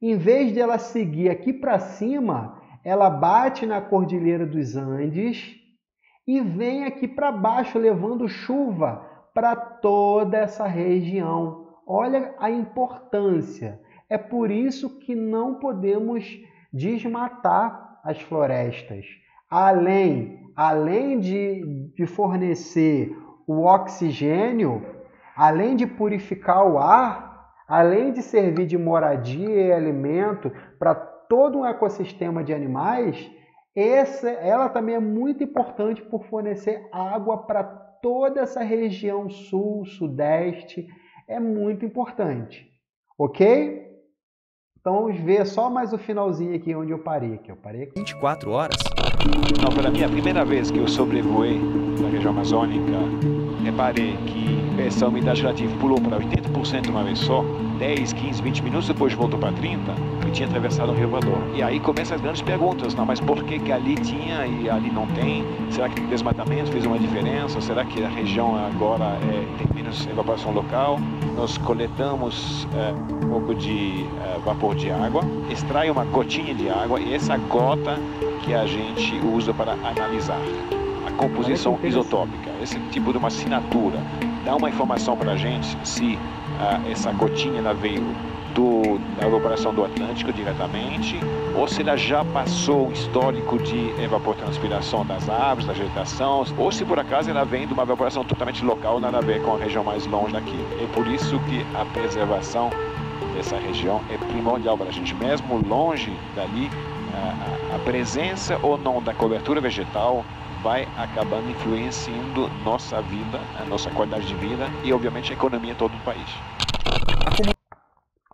Em vez de ela seguir aqui para cima, ela bate na Cordilheira dos Andes e vem aqui para baixo, levando chuva para toda essa região. Olha a importância. É por isso que não podemos desmatar as florestas. Além de fornecer o oxigênio, além de purificar o ar, além de servir de moradia e alimento para todo um ecossistema de animais, ela também é muito importante por fornecer água para toda essa região sul, sudeste. É muito importante, ok? Então vamos ver só mais o finalzinho aqui onde eu parei. Aqui. Eu parei aqui. 24 horas? Não, pela minha primeira vez que eu sobrevoei na região amazônica, reparei que essa umidade relativa pulou para 80% uma vez só, 10, 15, 20 minutos depois voltou para 30%, e tinha atravessado o Rio Voador. E aí começam as grandes perguntas, não, mas por que ali tinha e ali não tem? Será que o desmatamento fez uma diferença? Será que a região agora tem menos evaporação local? Nós coletamos um pouco de vapor de água, extrai uma gotinha de água e essa gota que a gente usa para analisar a composição isotópica. Esse tipo de uma assinatura dá uma informação para a gente se essa gotinha ela veio da evaporação do Atlântico diretamente, ou se ela já passou um histórico de evapotranspiração das árvores, da vegetação, ou se por acaso ela vem de uma evaporação totalmente local, nada a ver com a região mais longe daqui. É por isso que a preservação dessa região é primordial para a gente, mesmo longe dali, a presença ou não da cobertura vegetal vai acabando influenciando nossa vida, a nossa qualidade de vida e, obviamente, a economia de todo o país.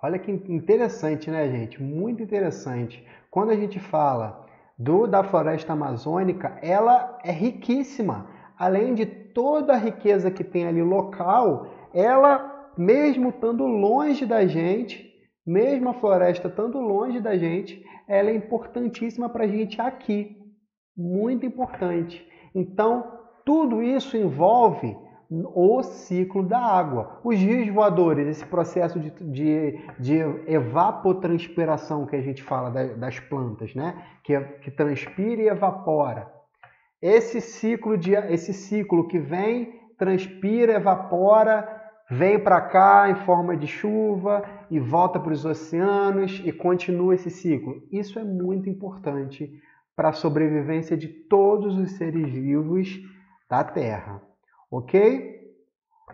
Olha que interessante, né, gente? Muito interessante. Quando a gente fala da floresta amazônica, ela é riquíssima. Além de toda a riqueza que tem ali local, ela, mesmo estando longe da gente, mesmo a floresta estando longe da gente, ela é importantíssima para a gente aqui. Muito importante. Então, tudo isso envolve o ciclo da água. Os rios voadores, esse processo de evapotranspiração que a gente fala das plantas, né? Que transpira e evapora. Esse ciclo que vem, transpira, evapora, vem para cá em forma de chuva e volta para os oceanos e continua esse ciclo. Isso é muito importante para a sobrevivência de todos os seres vivos da Terra. Ok?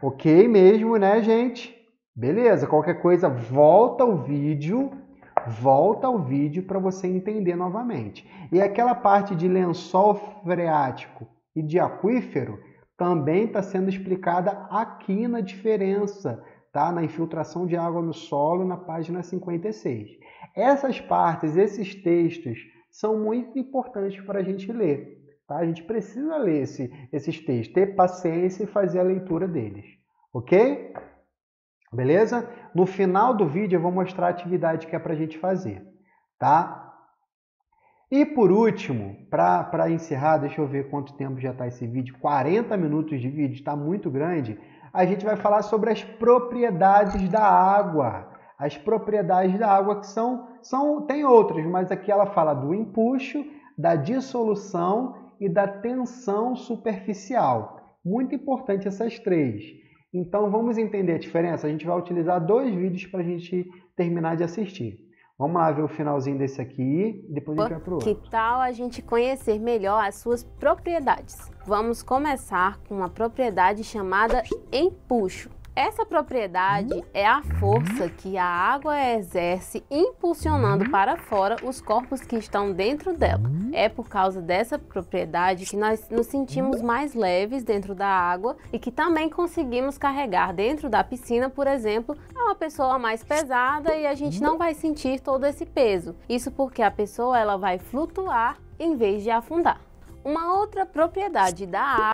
Ok mesmo, né, gente? Beleza? Qualquer coisa, volta ao vídeo para você entender novamente. E aquela parte de lençol freático e de aquífero também está sendo explicada aqui na diferença, tá? Na infiltração de água no solo, na página 56. Essas partes, esses textos, são muito importantes para a gente ler, tá? A gente precisa ler esses textos, ter paciência e fazer a leitura deles, ok? Beleza? No final do vídeo eu vou mostrar a atividade que é para a gente fazer, tá? E por último, para encerrar, deixa eu ver quanto tempo já está esse vídeo, 40 minutos de vídeo, está muito grande, a gente vai falar sobre as propriedades da água. As propriedades da água que tem outras, mas aqui ela fala do empuxo, da dissolução e da tensão superficial. Muito importante essas três. Então vamos entender a diferença? A gente vai utilizar 2 vídeos para a gente terminar de assistir. Vamos lá ver o finalzinho desse aqui e depois a gente vai para o outro. Que tal a gente conhecer melhor as suas propriedades? Vamos começar com uma propriedade chamada empuxo. Essa propriedade é a força que a água exerce impulsionando para fora os corpos que estão dentro dela. É por causa dessa propriedade que nós nos sentimos mais leves dentro da água e que também conseguimos carregar dentro da piscina, por exemplo, uma pessoa mais pesada e a gente não vai sentir todo esse peso. Isso porque a pessoa ela vai flutuar em vez de afundar. Uma outra propriedade da água.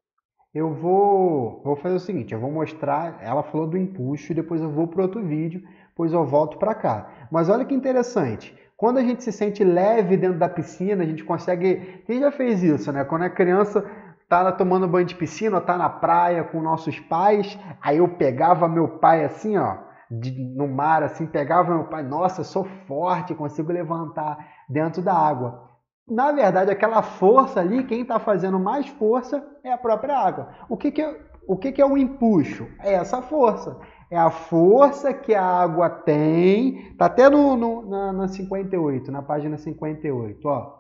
Eu vou fazer o seguinte, eu vou mostrar, ela falou do empuxo, depois eu vou para outro vídeo, depois eu volto para cá. Mas olha que interessante, quando a gente se sente leve dentro da piscina, a gente consegue... Quem já fez isso, né? Quando a criança tá tomando banho de piscina, ou tá na praia com nossos pais, aí eu pegava meu pai assim, ó, no mar, assim, pegava meu pai, nossa, eu sou forte, consigo levantar dentro da água. Na verdade, aquela força ali, quem está fazendo mais força é a própria água. O que é o empuxo? É essa força. É a força que a água tem, está até na 58, na página 58, ó.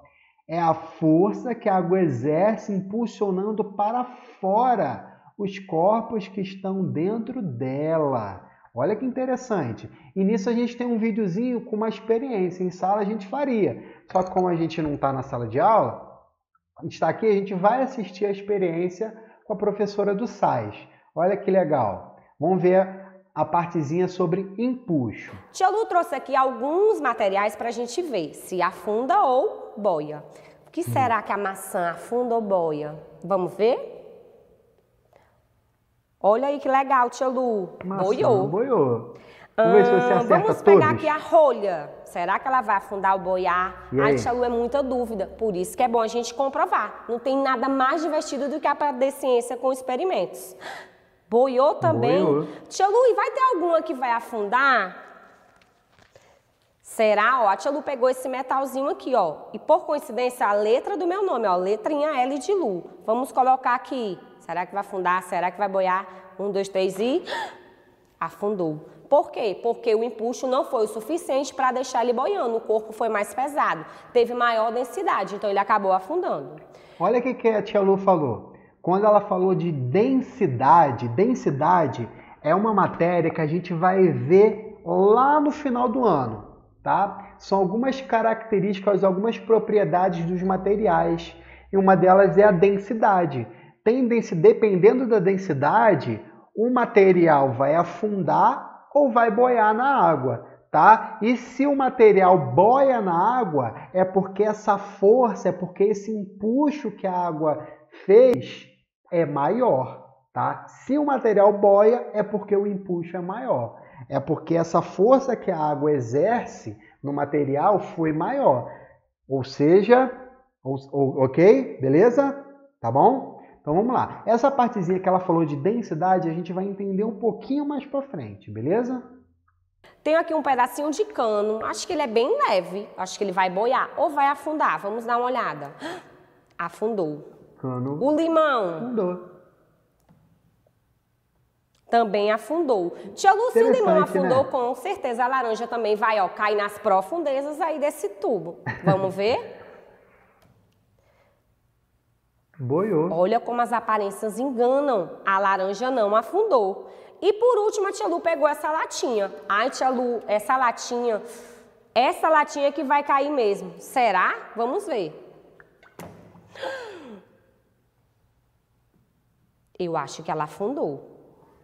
É a força que a água exerce impulsionando para fora os corpos que estão dentro dela. Olha que interessante. E nisso a gente tem um videozinho com uma experiência. Em sala a gente faria. Só que como a gente não está na sala de aula, a gente está aqui, a gente vai assistir a experiência com a professora do SAIS. Olha que legal. Vamos ver a partezinha sobre empuxo. Tia Lu trouxe aqui alguns materiais para a gente ver se afunda ou boia. O que será que a maçã afunda ou boia? Vamos ver? Olha aí que legal, tia Lu. Boiou. Boiou. Vamos ver se você acerta vamos pegar todos. aqui a rolha. Será que ela vai afundar ou boiar? Ai, tia Lu, é muita dúvida. Por isso que é bom a gente comprovar. Não tem nada mais divertido do que aprender de ciência com experimentos. Boiou também? Boiou. Tia Lu, e vai ter alguma que vai afundar? Será? Ó, a tia Lu pegou esse metalzinho aqui, ó. E por coincidência, a letra do meu nome, ó. Letrinha L de Lu. Vamos colocar aqui. Será que vai afundar? Será que vai boiar? 1, 2, 3 e... afundou. Por quê? Porque o empuxo não foi o suficiente para deixar ele boiando. O corpo foi mais pesado. Teve maior densidade, então ele acabou afundando. Olha o que a tia Lu falou. Quando ela falou de densidade, densidade é uma matéria que a gente vai ver lá no final do ano, tá? São algumas características, algumas propriedades dos materiais. E uma delas é a densidade. Dependendo da densidade, o material vai afundar ou vai boiar na água, tá? E se o material boia na água, é porque essa força, é porque esse empuxo que a água fez é maior, tá? Se o material boia, é porque o empuxo é maior. É porque essa força que a água exerce no material foi maior. Ou seja, ok? Beleza? Tá bom? Então vamos lá. Essa partezinha que ela falou de densidade, a gente vai entender um pouquinho mais pra frente, beleza? Tenho aqui um pedacinho de cano. Acho que ele é bem leve. Acho que ele vai boiar ou vai afundar. Vamos dar uma olhada. Afundou. Cano. O limão. Afundou. Também afundou. Tia Lu, se o limão afundou, né? Com certeza a laranja também vai, ó, cair nas profundezas aí desse tubo. Vamos ver? Boiou. Olha como as aparências enganam. A laranja não afundou. E por último, a tia Lu pegou essa latinha. Ai, tia Lu, essa latinha que vai cair mesmo. Será? Vamos ver. Eu acho que ela afundou.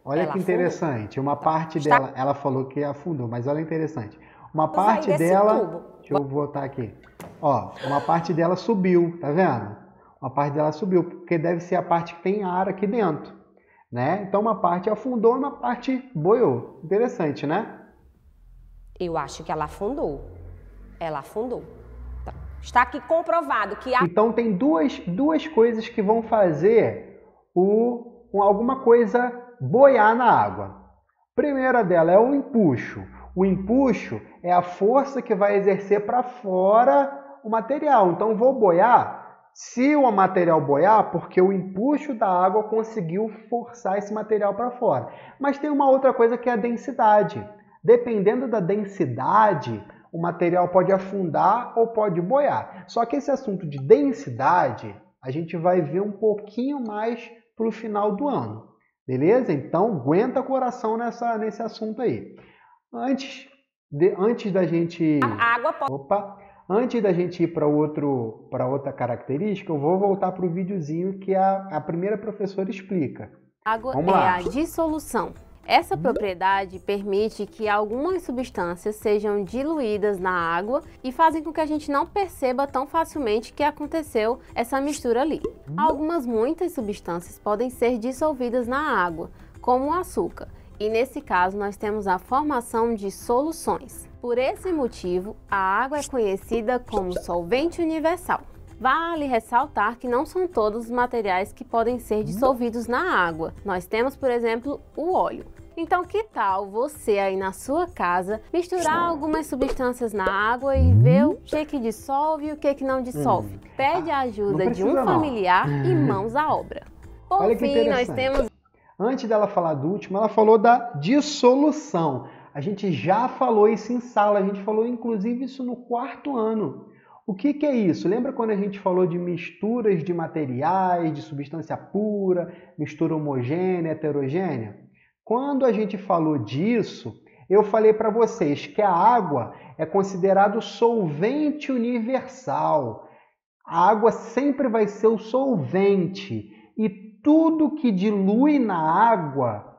Olha que interessante. Uma parte dela, ela falou que afundou, mas olha interessante. Uma parte dela, deixa eu voltar aqui. Ó, uma parte dela subiu, tá vendo? Uma parte dela subiu, porque deve ser a parte que tem ar aqui dentro, né? Então uma parte afundou, uma parte boiou. Interessante, né? Eu acho que ela afundou. Ela afundou. Então, está aqui comprovado que Então tem duas coisas que vão fazer alguma coisa boiar na água. A primeira dela é o empuxo. O empuxo é a força que vai exercer para fora o material. Então vou boiar se o material boiar, porque o empuxo da água conseguiu forçar esse material para fora. Mas tem uma outra coisa que é a densidade. Dependendo da densidade, o material pode afundar ou pode boiar. Só que esse assunto de densidade, a gente vai ver um pouquinho mais para o final do ano. Beleza? Então, aguenta coração nesse assunto aí. Antes da gente... Antes da gente ir para outra característica, eu vou voltar para o videozinho que a primeira professora explica. Água é a dissolução. Essa propriedade permite que algumas substâncias sejam diluídas na água e fazem com que a gente não perceba tão facilmente que aconteceu essa mistura ali. Muitas substâncias podem ser dissolvidas na água, como o açúcar, e nesse caso nós temos a formação de soluções. Por esse motivo, a água é conhecida como solvente universal. Vale ressaltar que não são todos os materiais que podem ser dissolvidos na água. Nós temos, por exemplo, o óleo. Então, que tal você aí na sua casa misturar algumas substâncias na água e ver o que dissolve e o que não dissolve? Pede a ajuda de um familiar e mãos à obra. Por fim, nós temos... Antes dela falar do último, ela falou da dissolução. A gente já falou isso em sala, a gente falou inclusive isso no 4º ano. O que é isso? Lembra quando a gente falou de misturas de materiais, de substância pura, mistura homogênea, heterogênea? Quando a gente falou disso, eu falei para vocês que a água é considerado solvente universal. A água sempre vai ser o solvente e tudo que dilui na água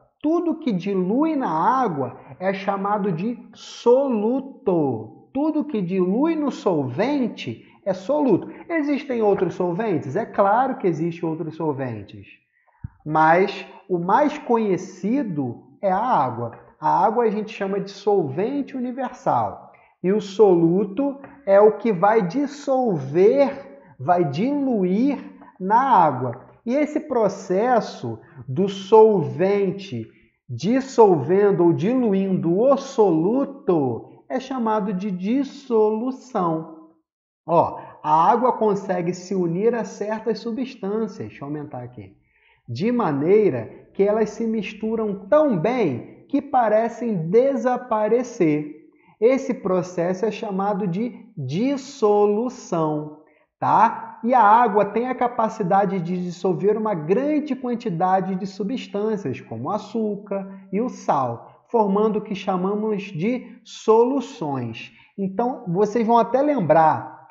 é chamado de soluto. Tudo que dilui no solvente é soluto. Existem outros solventes? É claro que existem outros solventes. Mas o mais conhecido é a água. A água a gente chama de solvente universal. E o soluto é o que vai dissolver, vai diluir na água. E esse processo do solvente dissolvendo ou diluindo o soluto é chamado de dissolução. Ó, a água consegue se unir a certas substâncias, deixa eu aumentar aqui, de maneira que elas se misturam tão bem que parecem desaparecer. Esse processo é chamado de dissolução, tá? E a água tem a capacidade de dissolver uma grande quantidade de substâncias, como o açúcar e o sal, formando o que chamamos de soluções. Então, vocês vão até lembrar,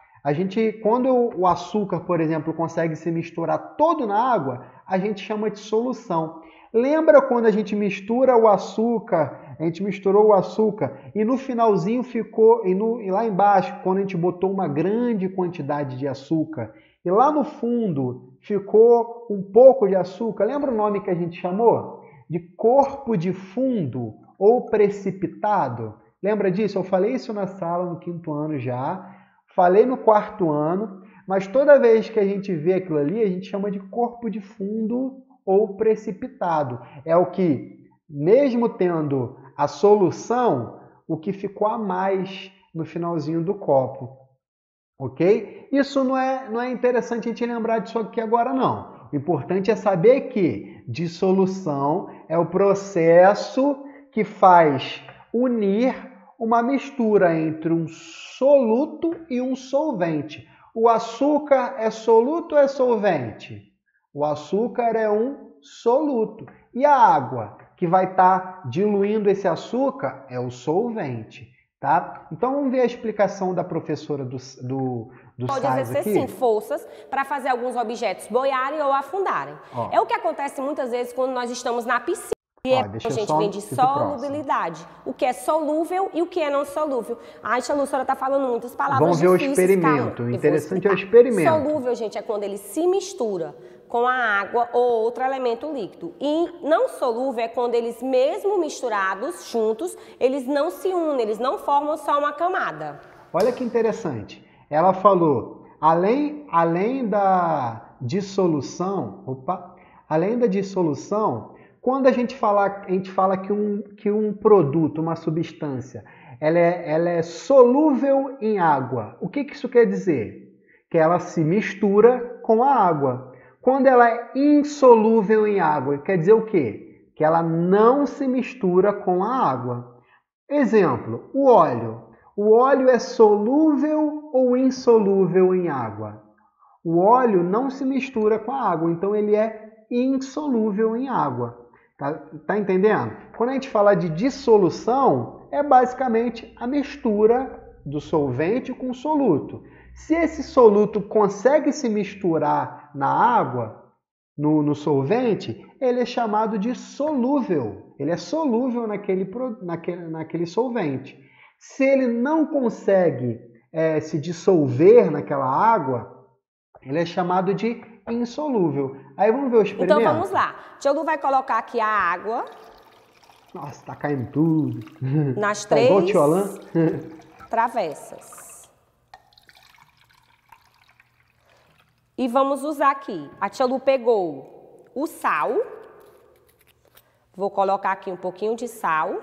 quando o açúcar, por exemplo, consegue se misturar todo na água, a gente chama de solução. Lembra quando a gente mistura o açúcar, a gente misturou o açúcar e no finalzinho ficou, e lá embaixo, quando a gente botou uma grande quantidade de açúcar, e lá no fundo ficou um pouco de açúcar, lembra o nome que a gente chamou? De corpo de fundo ou precipitado? Lembra disso? Eu falei isso na sala no 5º ano já, falei no 4º ano, mas toda vez que a gente vê aquilo ali, a gente chama de corpo de fundo ou precipitado. É o que, mesmo tendo a solução, o que ficou a mais no finalzinho do copo. Ok? Isso não é interessante a gente lembrar disso aqui agora, não. O importante é saber que dissolução é o processo que faz unir uma mistura entre um soluto e um solvente. O açúcar é soluto ou é solvente? O açúcar é um soluto. E a água que vai estar diluindo esse açúcar é o solvente, tá? Então vamos ver a explicação da professora do Pode exercer aqui? sim forças para fazer alguns objetos boiarem ou afundarem. Ó. É o que acontece muitas vezes quando nós estamos na piscina. E a gente vem de solubilidade, o que é solúvel e o que é não solúvel. A tia Lúcia está falando muitas palavras Vamos ver difíceis. o experimento. O interessante é o experimento. Solúvel, gente, é quando ele se mistura com a água ou outro elemento líquido. E não solúvel é quando eles, mesmo misturados, juntos, eles não se unem, eles não formam só uma camada. Olha que interessante. Ela falou, além da dissolução, quando a gente fala que um produto, uma substância, ela é solúvel em água. O que isso quer dizer? Que ela se mistura com a água. Quando ela é insolúvel em água, quer dizer o quê? Que ela não se mistura com a água. Exemplo, o óleo. O óleo é solúvel ou insolúvel em água? O óleo não se mistura com a água, então ele é insolúvel em água. Tá entendendo? Quando a gente fala de dissolução, é basicamente a mistura do solvente com o soluto. Se esse soluto consegue se misturar na água, no solvente, ele é chamado de solúvel. Ele é solúvel naquele solvente. Se ele não consegue se dissolver naquela água, ele é chamado de insolúvel. Aí vamos ver o experimento? Então vamos lá. Tia Lu vai colocar aqui a água. Nossa, tá caindo tudo. Nas tá 3 igual Tiolan. travessas. E vamos usar aqui. A tia Lu pegou o sal. Vou colocar aqui um pouquinho de sal.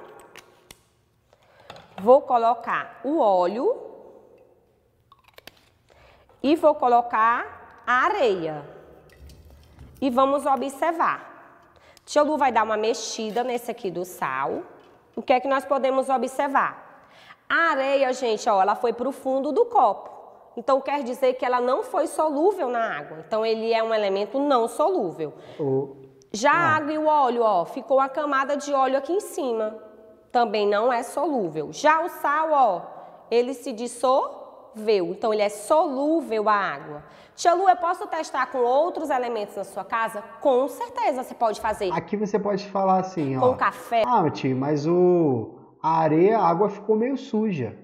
Vou colocar o óleo. E vou colocar a areia. E vamos observar. Tia Lu vai dar uma mexida nesse aqui do sal. O que é que nós podemos observar? A areia, gente, ó, ela foi para o fundo do copo. Então, quer dizer que ela não foi solúvel na água. Então, ele é um elemento não solúvel. Já a água e o óleo, ó, ficou uma camada de óleo aqui em cima. Também não é solúvel. Já o sal, ó, ele se dissolveu. Então, ele é solúvel à água. Tia Lu, eu posso testar com outros elementos na sua casa? Com certeza você pode fazer. Aqui você pode falar assim, ó. Com café. Ah, tio, mas a areia, a água ficou meio suja.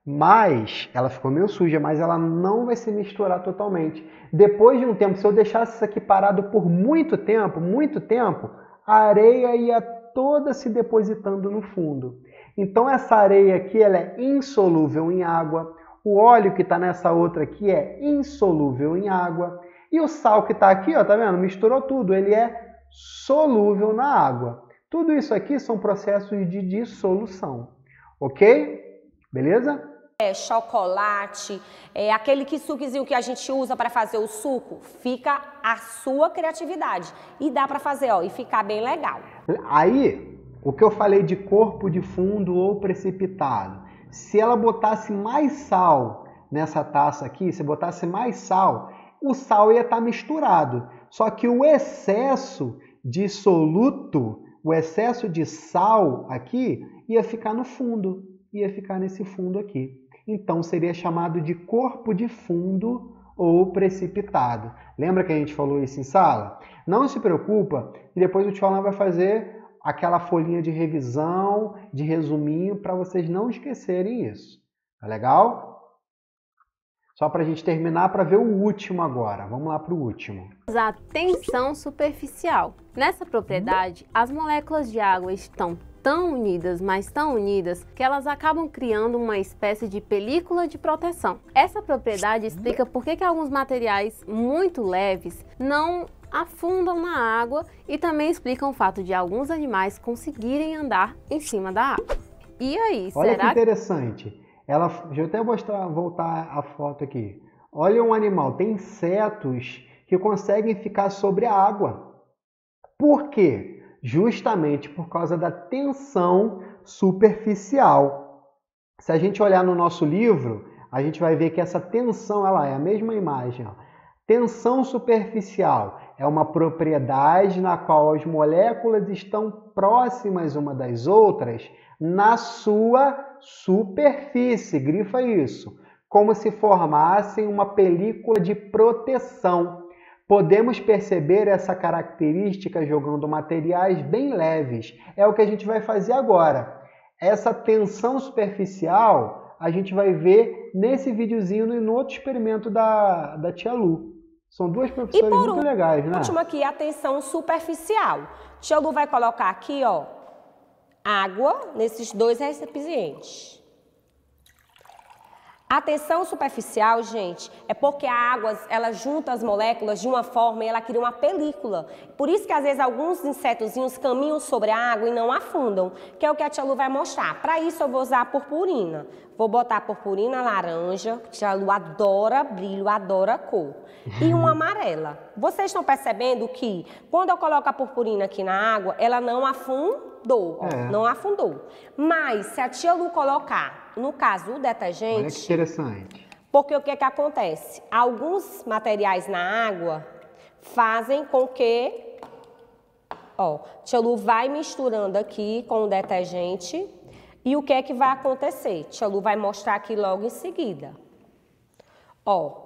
Mas ela ficou meio suja, mas ela não vai se misturar totalmente. Depois de um tempo, se eu deixasse isso aqui parado por muito tempo, a areia ia toda se depositando no fundo. Então essa areia aqui, ela é insolúvel em água. O óleo que está nessa outra aqui é insolúvel em água. E o sal que está aqui, ó, tá vendo? Misturou tudo, ele é solúvel na água. Tudo isso aqui são processos de dissolução, ok? Beleza? Chocolate, aquele suquezinho que a gente usa para fazer o suco, fica a sua criatividade. E dá para fazer, ó, e ficar bem legal. Aí, o que eu falei de corpo de fundo ou precipitado, se ela botasse mais sal nessa taça aqui, se botasse mais sal, o sal ia estar misturado. Só que o excesso de soluto, o excesso de sal aqui, ia ficar no fundo, ia ficar nesse fundo aqui. Então, seria chamado de corpo de fundo ou precipitado. Lembra que a gente falou isso em sala? Não se preocupa, e depois o Tiolan vai fazer aquela folhinha de revisão, de resuminho, para vocês não esquecerem isso. Tá legal? Só para a gente terminar, para ver o último agora. Vamos lá para o último. A tensão superficial. Nessa propriedade, as moléculas de água estão tão unidas, mas tão unidas, que elas acabam criando uma espécie de película de proteção. Essa propriedade explica por que alguns materiais muito leves não afundam na água e também explicam o fato de alguns animais conseguirem andar em cima da água. E aí, olha será que interessante. Deixa eu até voltar a foto aqui. Olha um animal, tem insetos que conseguem ficar sobre a água. Por quê? Justamente por causa da tensão superficial. Se a gente olhar no nosso livro, a gente vai ver que essa tensão, ela é a mesma imagem, ó. Tensão superficial é uma propriedade na qual as moléculas estão próximas uma das outras na sua superfície, grifa isso, como se formassem uma película de proteção. Podemos perceber essa característica jogando materiais bem leves. É o que a gente vai fazer agora. Essa tensão superficial a gente vai ver nesse videozinho e no outro experimento da tia Lu. São duas professoras muito legais, né? Último aqui, a tensão superficial. Tia Lu vai colocar aqui, ó, água nesses dois recipientes. A tensão superficial, gente, é porque a água, ela junta as moléculas de uma forma e ela cria uma película. Por isso que às vezes alguns insetozinhos caminham sobre a água e não afundam, que é o que a tia Lu vai mostrar. Para isso eu vou usar a purpurina. Vou botar a purpurina laranja, que a tia Lu adora brilho, adora cor. E uma amarela. Vocês estão percebendo que quando eu coloco a purpurina aqui na água, ela não afundou, ó, não afundou. Mas se a tia Lu colocar, no caso o detergente... Olha que interessante. Porque o que é que acontece? Alguns materiais na água fazem com que... Ó, tia Lu vai misturando aqui com o detergente. E o que é que vai acontecer? Tia Lu vai mostrar aqui logo em seguida. Ó.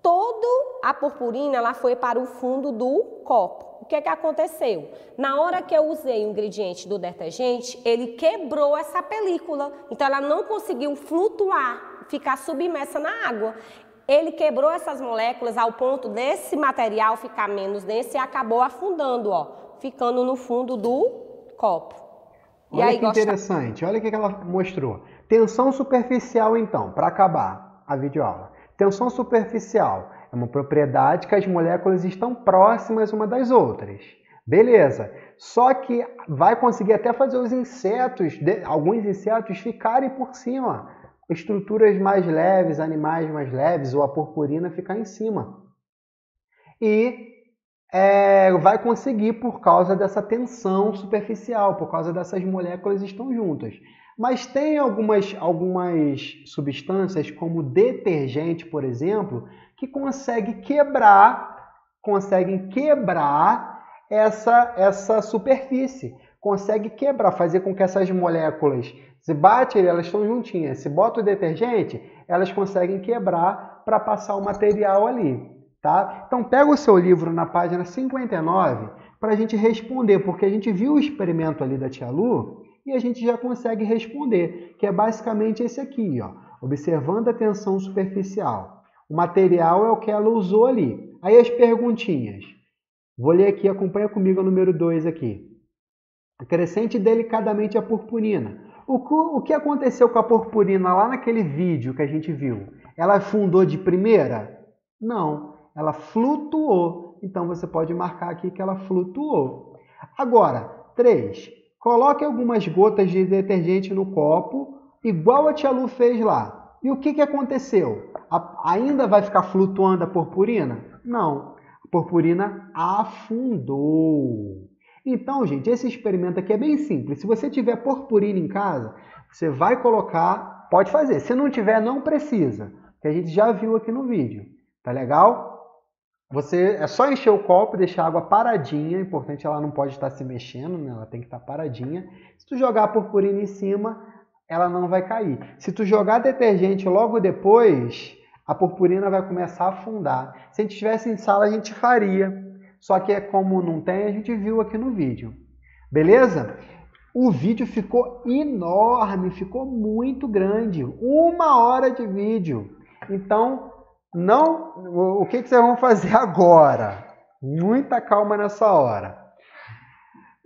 Toda a purpurina ela foi para o fundo do copo. O que é que aconteceu? Na hora que eu usei o ingrediente do detergente, ele quebrou essa película. Então, ela não conseguiu flutuar, ficar submersa na água. Ele quebrou essas moléculas ao ponto desse material ficar menos denso e acabou afundando, ó, ficando no fundo do copo. Olha aí, que interessante. Olha o que ela mostrou. Tensão superficial, então, para acabar a videoaula. Tensão superficial é uma propriedade que as moléculas estão próximas uma das outras. Beleza. Só que vai conseguir até fazer os insetos, alguns insetos ficarem por cima. Estruturas mais leves, animais mais leves ou a purpurina ficar em cima. E vai conseguir por causa dessa tensão superficial, por causa dessas moléculas estão juntas. Mas tem algumas substâncias, como detergente, por exemplo, que conseguem quebrar essa superfície. Consegue quebrar, fazer com que essas moléculas, se bate, elas estão juntinhas. Se bota o detergente, elas conseguem quebrar para passar o material ali. Tá? Então pega o seu livro na página 59 para a gente responder, porque a gente viu o experimento ali da tia Lu, e a gente já consegue responder, que é basicamente esse aqui, ó, observando a tensão superficial. O material é o que ela usou ali. Aí as perguntinhas. Vou ler aqui, acompanha comigo o número 2 aqui. Acrescente delicadamente a purpurina. O que aconteceu com a purpurina lá naquele vídeo que a gente viu? Ela afundou de primeira? Não, ela flutuou. Então você pode marcar aqui que ela flutuou. Agora, 3. Coloque algumas gotas de detergente no copo, igual a tia Lu fez lá. E o que aconteceu? Ainda vai ficar flutuando a purpurina? Não, a purpurina afundou. Então, gente, esse experimento aqui é bem simples. Se você tiver purpurina em casa, você vai colocar, pode fazer. Se não tiver, não precisa, que a gente já viu aqui no vídeo. Tá legal? É só encher o copo e deixar a água paradinha. É importante, ela não pode estar se mexendo, né? Ela tem que estar paradinha. Se tu jogar a purpurina em cima, ela não vai cair. Se tu jogar detergente logo depois, a purpurina vai começar a afundar. Se a gente estivesse em sala, a gente faria. Só que como não tem, a gente viu aqui no vídeo. Beleza? O vídeo ficou enorme, ficou muito grande. 1 hora de vídeo. Então, o que vocês vão fazer agora? Muita calma nessa hora.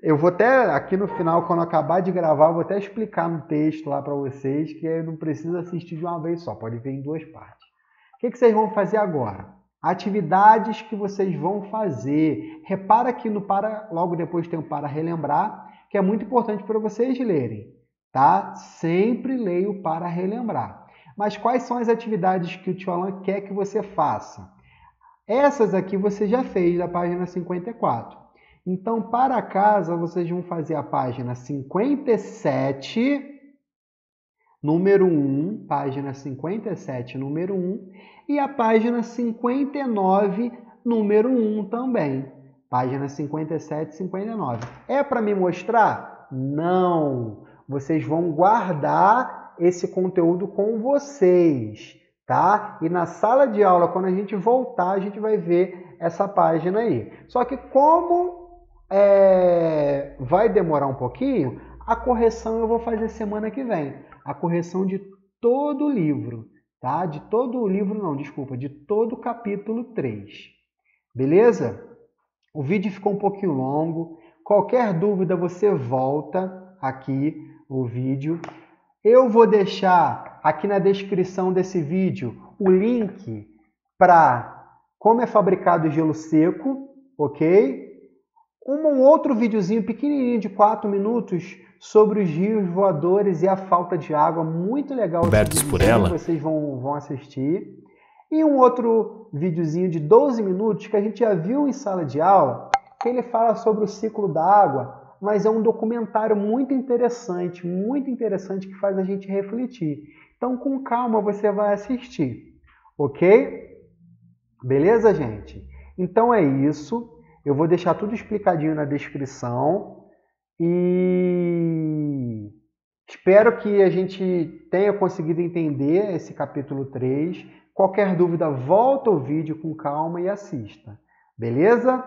Eu vou até, aqui no final, quando acabar de gravar, eu vou até explicar no texto lá para vocês, que aí não precisa assistir de uma vez só, pode ver em 2 partes. O que vocês vão fazer agora? Atividades que vocês vão fazer. Repara que no para, logo depois tem o para relembrar, que é muito importante para vocês lerem, tá? Sempre leio para relembrar. Mas quais são as atividades que o tio Alan quer que você faça? Essas aqui você já fez da página 54. Então, para casa, vocês vão fazer a página 57 número 1, página 57, número 1, e a página 59, número 1 também. Página 57 e 59. É para me mostrar? Não! Vocês vão guardar esse conteúdo com vocês, tá? E na sala de aula, quando a gente voltar, a gente vai ver essa página aí. Só que como vai demorar um pouquinho, a correção eu vou fazer semana que vem. A correção de todo o livro, tá? De todo o livro não, desculpa, de todo o capítulo 3. Beleza? O vídeo ficou um pouquinho longo. Qualquer dúvida você volta aqui o vídeo. Eu vou deixar aqui na descrição desse vídeo o link para como é fabricado o gelo seco, ok? Um outro videozinho pequenininho de 4 minutos sobre os rios voadores e a falta de água, muito legal. Cobertos por ela. Vocês vão assistir. E um outro videozinho de 12 minutos que a gente já viu em sala de aula, que ele fala sobre o ciclo da água, mas é um documentário muito interessante que faz a gente refletir. Então, com calma, você vai assistir, ok? Beleza, gente? Então é isso. Eu vou deixar tudo explicadinho na descrição e espero que a gente tenha conseguido entender esse capítulo 3. Qualquer dúvida, volta o vídeo com calma e assista. Beleza?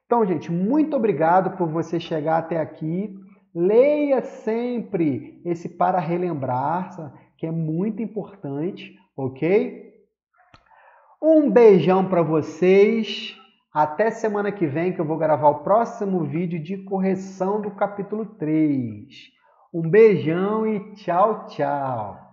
Então, gente, muito obrigado por você chegar até aqui. Leia sempre esse para relembrar, que é muito importante, ok? Um beijão para vocês. Até semana que vem, que eu vou gravar o próximo vídeo de correção do capítulo 3. Um beijão e tchau, tchau.